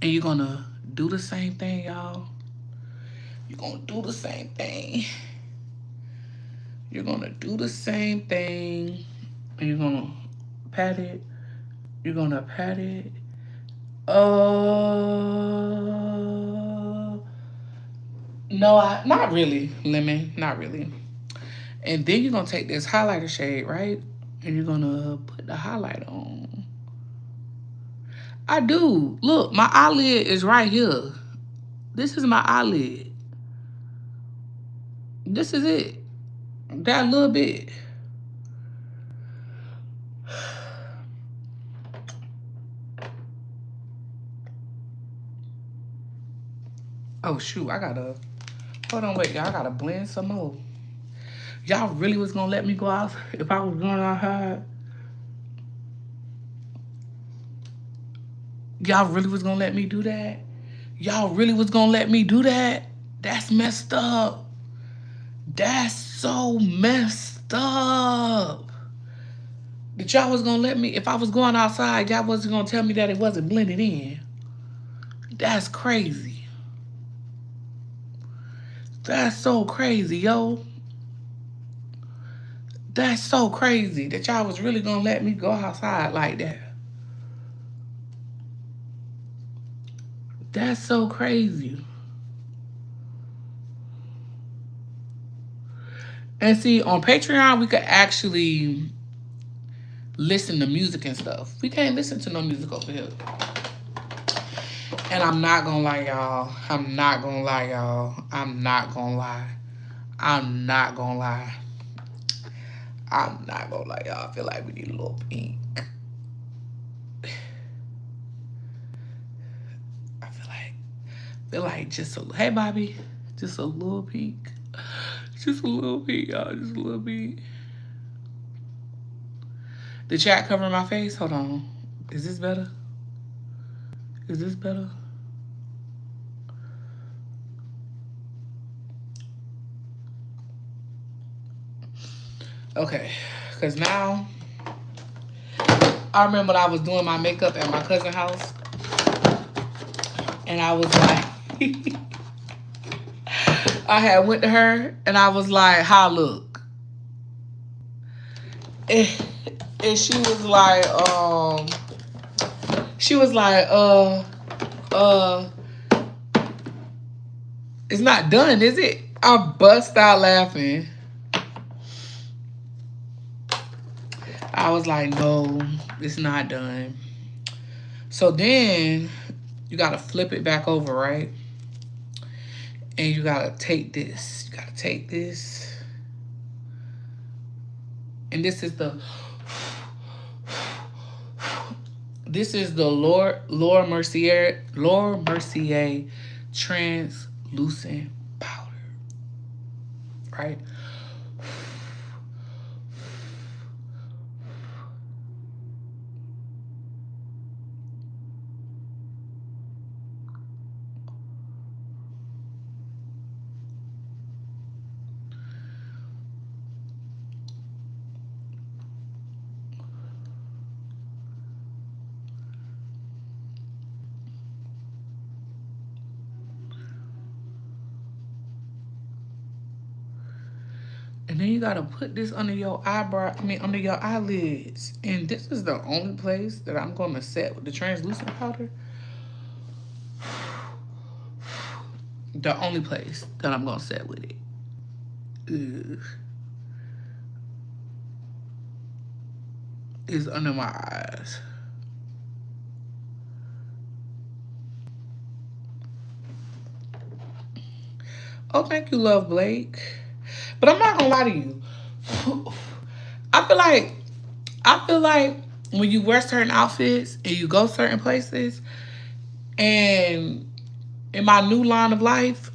you're going to do the same thing, y'all. You're going to do the same thing. You're going to do the same thing. And you're going to pat it. You're going to pat it. No, not really, Lemon. Not really. And then you're going to take this highlighter shade, right? And you're going to put the highlight on. I do. Look, my eyelid is right here. This is my eyelid. This is it. That little bit. Oh, shoot. I gotta... Hold on, wait, y'all. I gotta blend some more. Y'all really was gonna let me go out if I was going outside? Y'all really was gonna let me do that? Y'all really was gonna let me do that? That's messed up. That's so messed up. That y'all was gonna let me, if I was going outside, y'all wasn't gonna tell me that it wasn't blended in. That's crazy. That's so crazy, yo. That's so crazy that y'all was really gonna let me go outside like that. That's so crazy. And see, on Patreon, we could actually listen to music and stuff. We can't listen to no music over here. And I'm not gonna lie, y'all. I'm not gonna lie, y'all. I'm not gonna lie. I'm not gonna lie. I'm not gonna lie, y'all. I feel like we need a little pink. I feel like just a, hey, Bobby, just a little pink. Just a little bit, y'all. Just a little bit. The chat covering my face? Hold on. Is this better? Is this better? Okay. Because now, I remember when I was doing my makeup at my cousin's house. And I was like... I had went to her and I was like, how I look? And she was like, it's not done, is it? I bust out laughing. I was like, no, it's not done. So then you gotta flip it back over, right? And you gotta take this. You gotta take this. And this is the Laura Mercier translucent powder. Right? And then you gotta put this under your under your eyelids. And this is the only place that I'm gonna set with the translucent powder. The only place that I'm gonna set with it. Ugh. Is under my eyes. Oh, thank you, Love Blake. But I'm not gonna lie to you. I feel like when you wear certain outfits and you go certain places, and in my new line of life,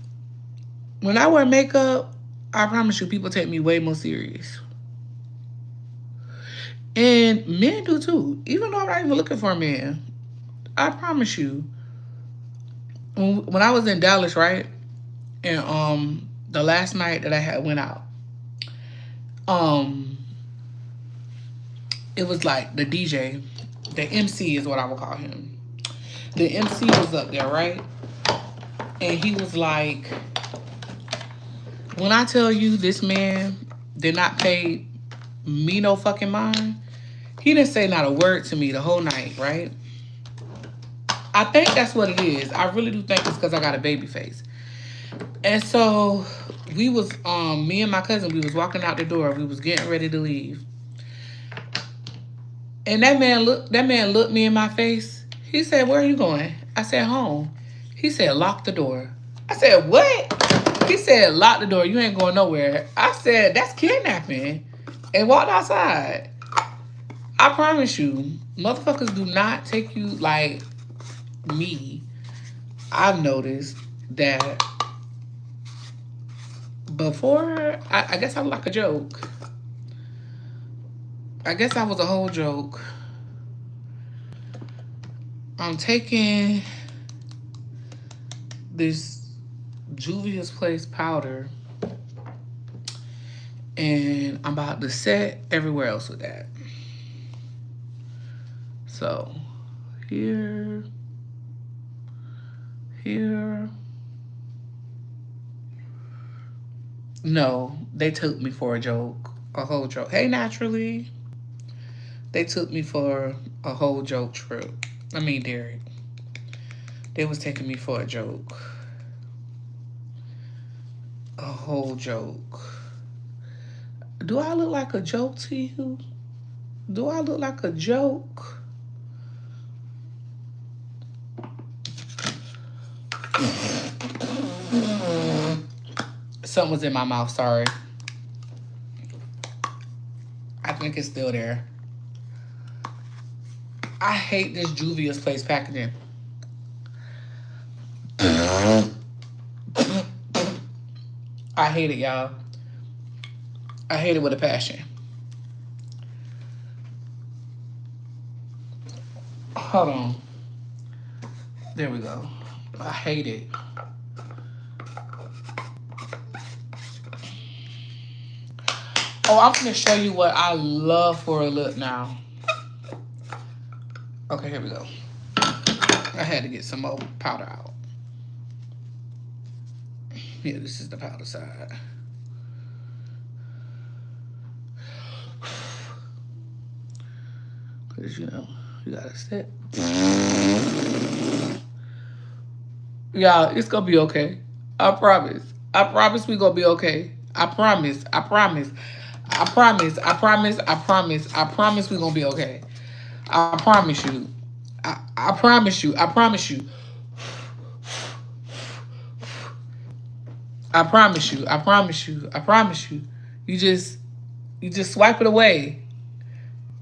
when I wear makeup, I promise you, people take me way more serious. And men do too. Even though I'm not even looking for a man, I promise you. When I was in Dallas, right, and the last night that I had went out, it was like the DJ, the MC is what I would call him. The MC was up there, right? And he was like, when I tell you this man did not pay me no fucking mind, he didn't say not a word to me the whole night, right? I think that's what it is. I really do think it's because I got a baby face. And so we was, me and my cousin, we was walking out the door. We was getting ready to leave. And that man looked me in my face. He said, where are you going? I said, home. He said, lock the door. I said, what? He said, lock the door. You ain't going nowhere. I said, that's kidnapping. And walked outside. I promise you, motherfuckers do not take you like me. I've noticed that before, I guess I was like a joke. I guess I was a whole joke. I'm taking this Juvia's Place powder and I'm about to set everywhere else with that. So, here. No, they took me for a joke. A whole joke. Hey, Naturally. They took me for a whole joke trip. I mean, Derek. They was taking me for a joke. A whole joke. Do I look like a joke to you? Do I look like a joke? Something was in my mouth, sorry. I think it's still there. I hate this Juvia's Place packaging. I hate it, y'all. I hate it with a passion. Hold on. There we go. I hate it. Oh, I'm gonna show you what I love for a look now. Okay, here we go. I had to get some more powder out. Yeah, this is the powder side. Because, you know, you gotta set. Y'all, it's gonna be okay. I promise. I promise we gonna be okay. I promise. I promise. I promise. I promise. I promise. I promise we gonna be okay. I promise you. I promise you. I promise you. I promise you. I promise you. I promise you. You just swipe it away.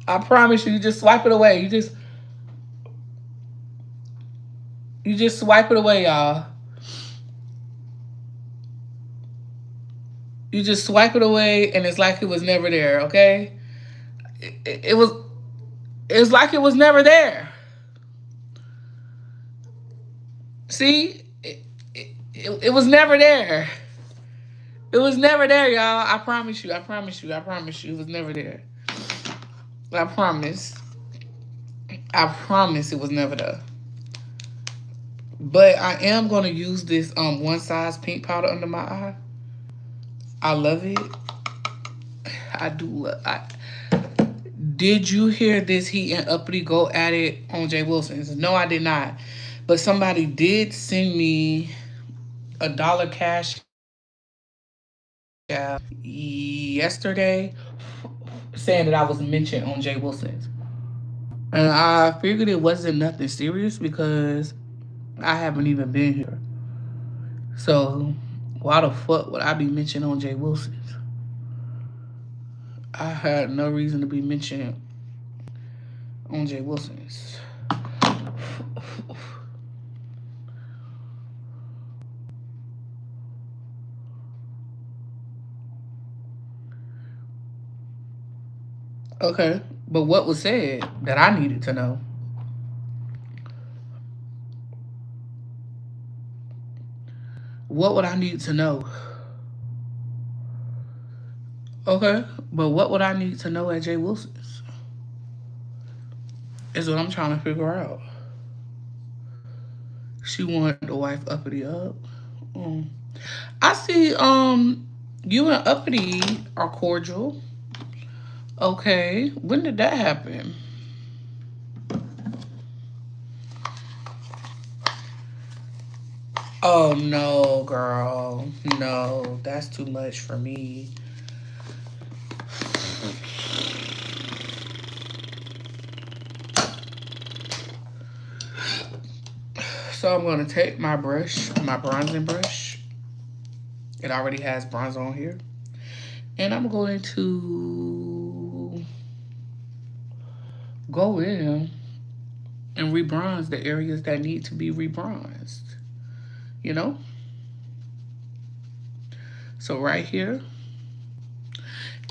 I promise you. You just swipe it away. You just swipe it away, y'all. You just swipe it away, and it's like it was never there. Okay? It was like it was never there. See? It was never there. It was never there, y'all. I promise you. I promise you. I promise you. It was never there. I promise. I promise it was never there. But I am going to use this one size pink powder under my eye. I love it. I do. Did you hear this Heat and Uppity go at it on Jay Wilson's? No, I did not. But somebody did send me $1 cash yesterday saying that I was mentioned on Jay Wilson's. And I figured it wasn't nothing serious because I haven't even been here. So why the fuck would I be mentioned on Jay Wilson's? I had no reason to be mentioned on Jay Wilson's. Okay, but what was said that I needed to know? What would I need to know? Okay, but what would I need to know at Jay Wilson's? Is what I'm trying to figure out. She wanted to wife Uppity up. I see you and Uppity are cordial. Okay, when did that happen? Oh no, girl. No, that's too much for me. So I'm going to take my brush, my bronzing brush. It already has bronzer on here. And I'm going to go in and rebronze the areas that need to be rebronzed. You know? So right here.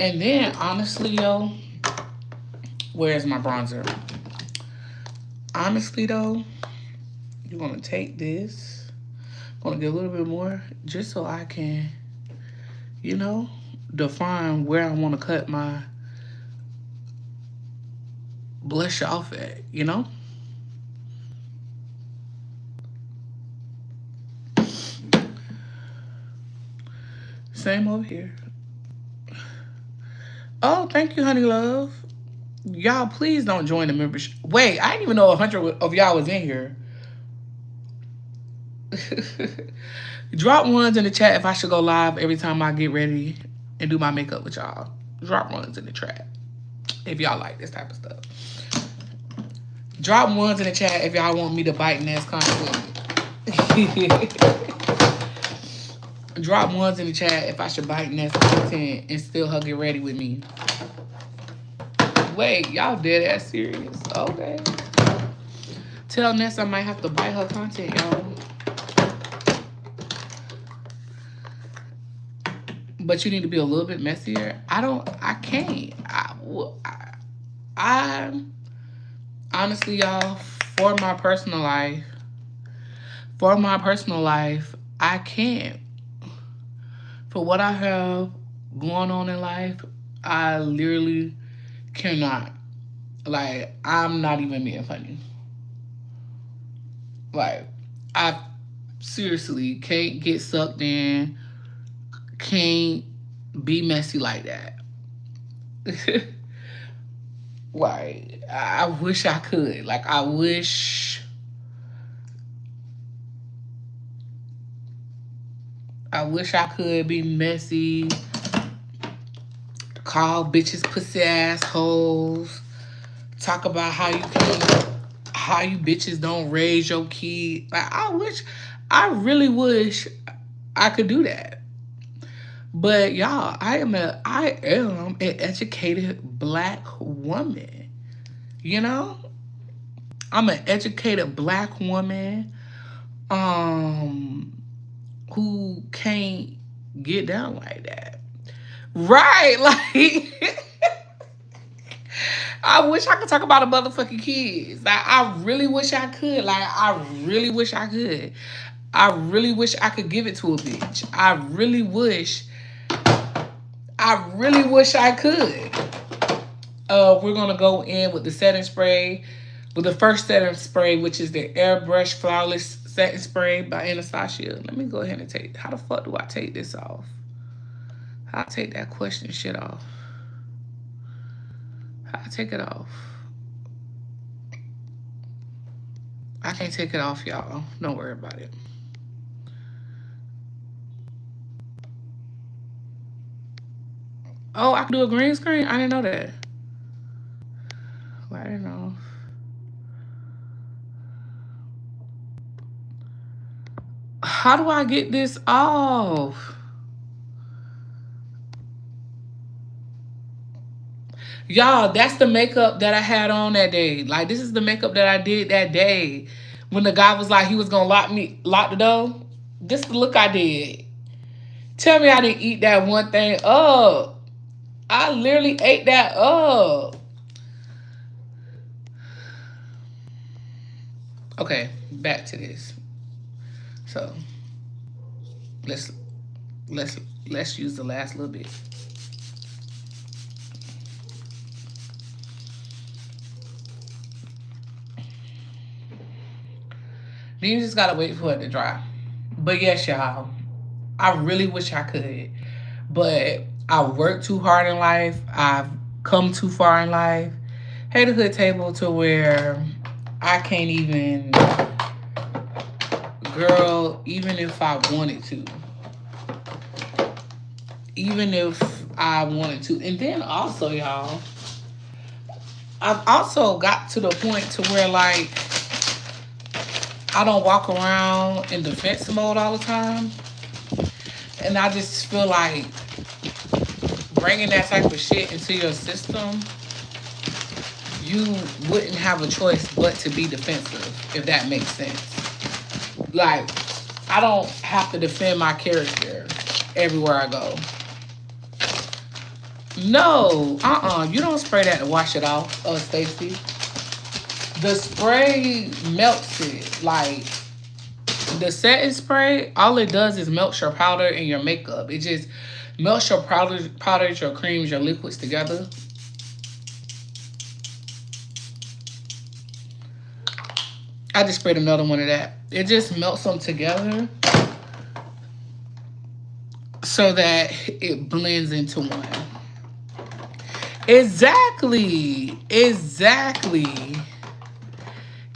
And then, honestly, yo, where's my bronzer? Honestly, though, you're going to take this. I'm going to get a little bit more just so I can, you know, define where I want to cut my blush off at, you know? Same over here. Oh, thank you, honey love. Y'all, please don't join the membership. Wait, I didn't even know 100 of y'all was in here. Drop ones in the chat if I should go live every time I get ready and do my makeup with y'all. Drop ones in the chat if y'all like this type of stuff. Drop ones in the chat if y'all want me to bite Ness content. Drop ones in the chat if I should bite Ness content and still her get ready with me. Wait, y'all dead ass serious? Okay. Tell Ness I might have to bite her content, y'all. But you need to be a little bit messier. I can't. I honestly, y'all, for my personal life, I can't. For what I have going on in life, I literally cannot. Like, I'm not even being funny. Like, I seriously can't get sucked in, can't be messy like that. Like, I wish I could. Like, I wish I could be messy, call bitches pussy assholes, talk about how you bitches don't raise your kid. Like, I really wish I could do that. But y'all, I am an educated black woman. You know? I'm an educated black woman who can't get down like that. Right, like I wish I could talk about a motherfucking kids. Like, I really wish I could. Like, I really wish I could. I really wish I could give it to a bitch. I really wish I could. We're gonna go in with the setting spray, with the first setting spray, which is the Airbrush Flawless Setting Spray by Anastasia. Let me go ahead and take. How the fuck do I take this off? How I take that question shit off? How I take it off? I can't take it off, y'all. Don't worry about it. Oh, I can do a green screen? I didn't know that. Well, I didn't know. How do I get this off? Y'all, that's the makeup that I had on that day. Like, this is the makeup that I did that day. When the guy was like, he was gonna lock the door. This is the look I did. Tell me I didn't eat that one thing up. I literally ate that up. Okay, back to this. So let's use the last little bit. Then you just gotta wait for it to dry. But yes, y'all, I really wish I could. But I worked too hard in life. I've come too far in life. Hey, the hood table to where I can't even, girl, even if I wanted to. Even if I wanted to. And then also, y'all, I've also got to the point to where, like, I don't walk around in defense mode all the time. And I just feel like bringing that type of shit into your system, you wouldn't have a choice but to be defensive, if that makes sense. Like, I don't have to defend my character everywhere I go. No, you don't spray that to wash it off, Stacy. The spray melts it. Like, the setting spray, all it does is melt your powder and your makeup. It just melts your powders, your creams, your liquids together. I just sprayed another one of that. It just melts them together so that it blends into one. Exactly.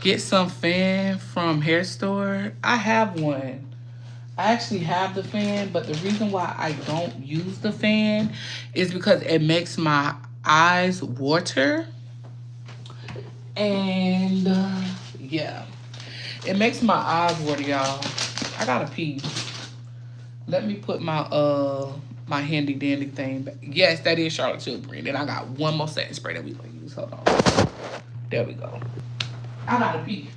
Get some fan from hair store. I have one. I actually have the fan, but the reason why I don't use the fan is because it makes my eyes water. And yeah, it makes my eyes water, y'all. I gotta pee. Let me put my my handy dandy thing back. Yes, that is Charlotte Tilbury. Then I got one more setting spray that we gonna use. Hold on. There we go. I gotta pee.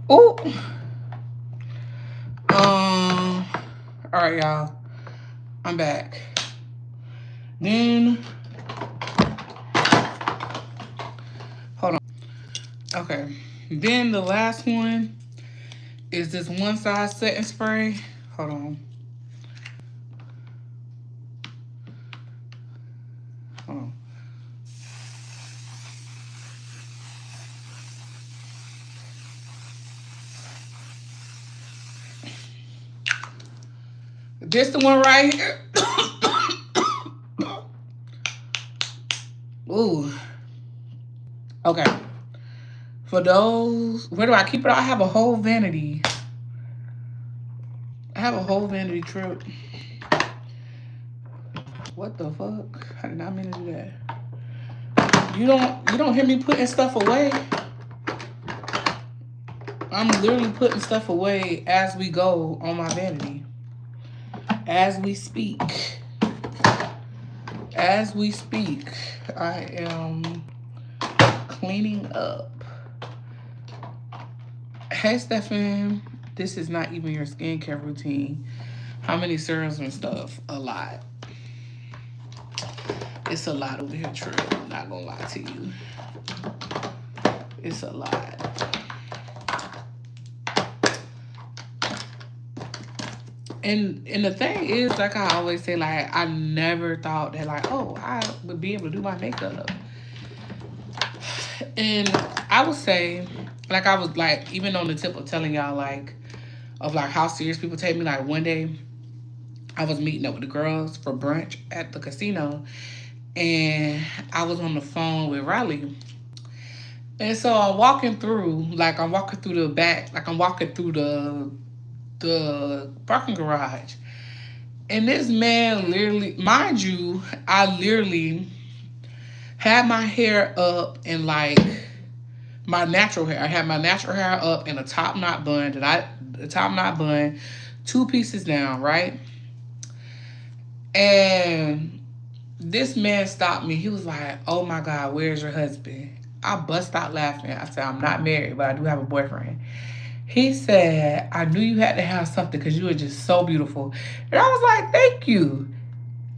Ooh. All right, y'all. I'm back. Then, hold on. Okay. Then the last one is this one size setting spray. Hold on. Hold on. This the one right here. Ooh. Okay. For those, where do I keep it? I have a whole vanity. I have a whole vanity trip. What the fuck? I did not mean to do that. You don't hear me putting stuff away. I'm literally putting stuff away as we go on my vanity. As we speak. As we speak, I am cleaning up. Hey, Stefan. This is not even your skincare routine. How many serums and stuff? A lot. It's a lot over here, true. I'm not gonna lie to you. It's a lot. And the thing is, like I always say, like I never thought that like, oh, I would be able to do my makeup. And I would say, like I was like, even on the tip of telling y'all like of like how serious people take me, like one day I was meeting up with the girls for brunch at the casino and I was on the phone with Riley. And so I'm walking through the back, like I'm walking through the parking garage. And this man literally, mind you, I literally had my hair up in like my natural hair. I had my natural hair up in a top knot bun the top knot bun, 2 pieces down, right? And this man stopped me. He was like, "Oh my God, where's your husband?" I bust out laughing. I said, "I'm not married, but I do have a boyfriend." He said, "I knew you had to have something because you were just so beautiful." And I was like, "Thank you."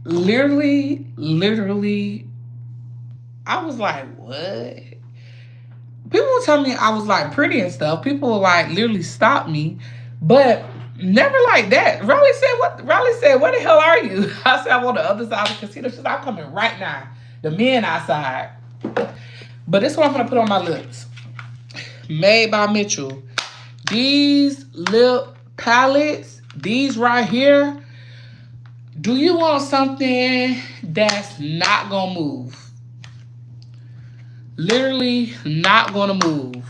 Literally, I was like, "What?" People would tell me I was like pretty and stuff. People would like literally stop me, but never like that. Riley said, "What?" Riley said, "Where the hell are you?" I said, "I'm on the other side of the casino." She said, "I'm coming right now. The men outside." But this one I'm gonna put on my lips. Made by Mitchell. These lip palettes, these right here. Do you want something that's not gonna move? Literally not gonna move.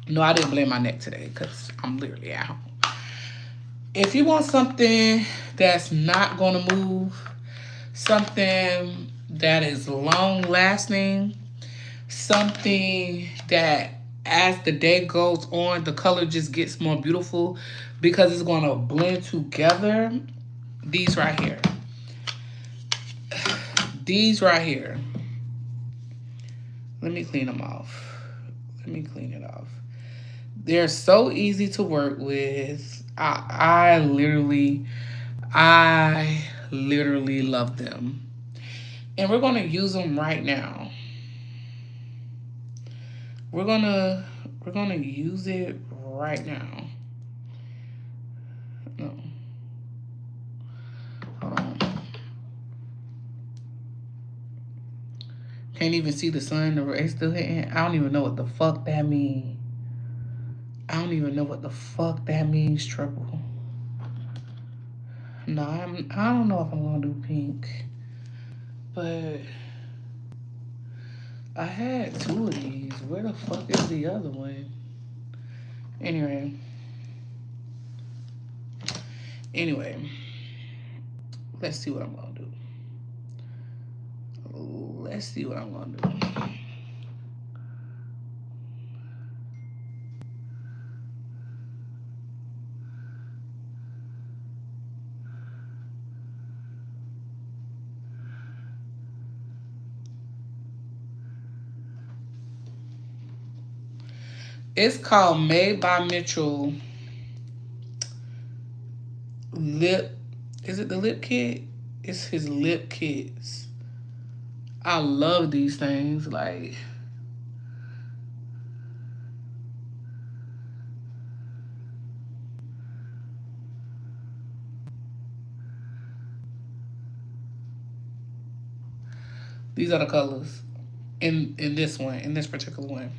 No, I didn't blame my neck today because I'm literally at home. If you want something that's not gonna move, something that is long lasting, something that as the day goes on, the color just gets more beautiful because it's gonna blend together. These right here. These right here. Let me clean them off. Let me clean it off. They're so easy to work with. I literally love them. And we're gonna use them right now. We're gonna use it right now. No. Hold on. Can't even see the sun. The rays still hitting. I don't even know what the fuck that means. I don't even know what the fuck that means, triple. No, I don't know if I'm gonna do pink. But I had 2 of these. Where the fuck is the other one? Anyway. Let's see what I'm gonna do. Let's see what I'm gonna do. It's called Made by Mitchell Lip. Is it the lip kit? It's his lip kits. I love these things. Like, these are the colors in this one, in this particular one.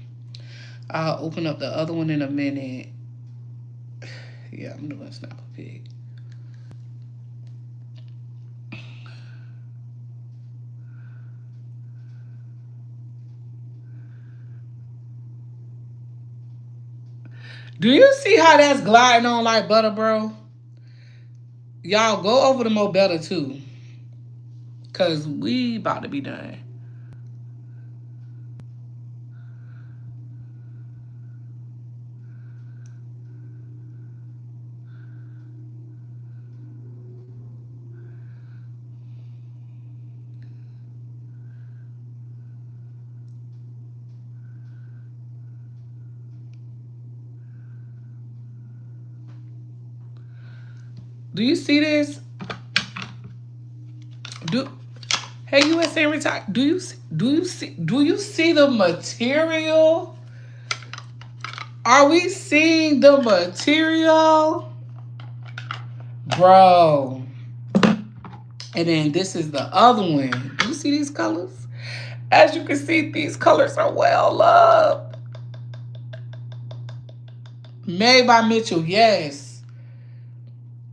I'll open up the other one in a minute. Yeah, I'm doing Snap a Pig. Do you see how that's gliding on like butter, bro? Y'all go over to Mobetta too. Cause we about to be done. Do you see this? Hey, USA Retire. Do you see the material? Are we seeing the material? Bro. And then this is the other one. Do you see these colors? As you can see, these colors are well loved. Made by Mitchell, yes.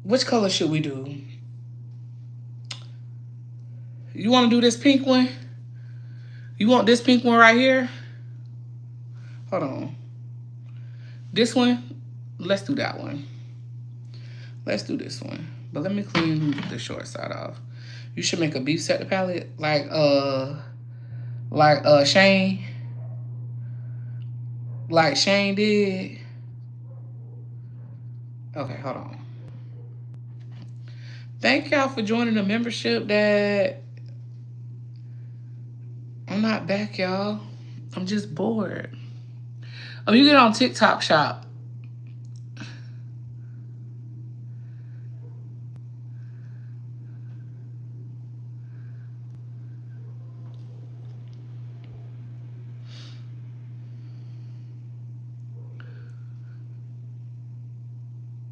Which color should we do? You want to do this pink one? You want this pink one right here? Hold on. This one? Let's do that one. Let's do this one. But let me clean the short side off. You should make a beef set the palette like Shane. Like Shane did. Okay, hold on. Thank y'all for joining the membership, Dad. I'm not back, y'all. I'm just bored. Oh, you get on TikTok Shop.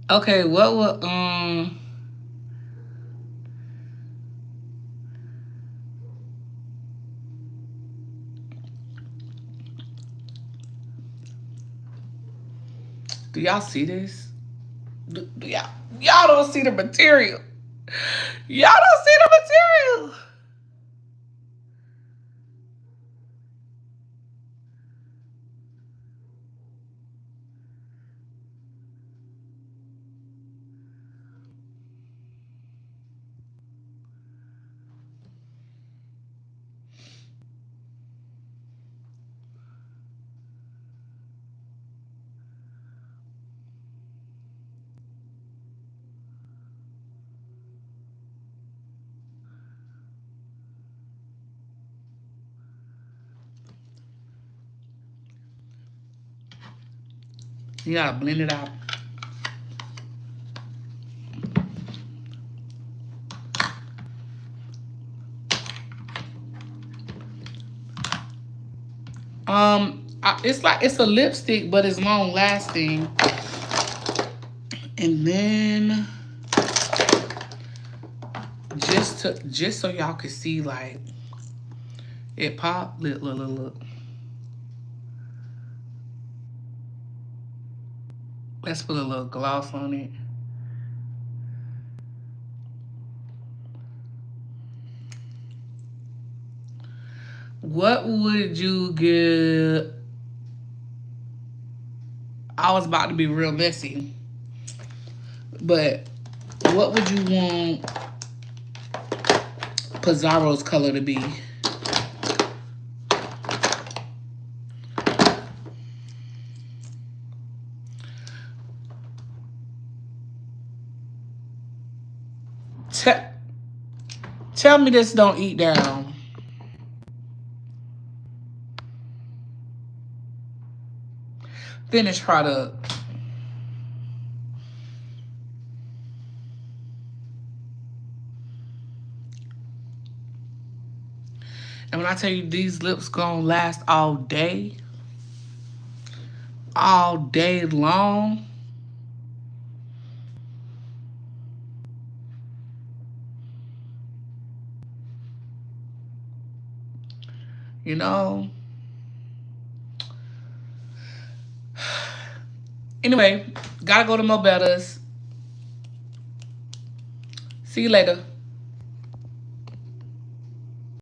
Okay, what would do y'all see this? Do y'all don't see the material? Y'all don't see the material. You gotta blend it out. It's a lipstick, but it's long lasting. And then just so y'all can see, like, it pop. Look. Let's put a little gloss on it. What would you give? I was about to be real messy, but what would you want Pizarro's color to be? Tell me this don't eat down. Finished product. And when I tell you these lips gonna last all day long. You know? Anyway, gotta go to Mo Bettas. See you later.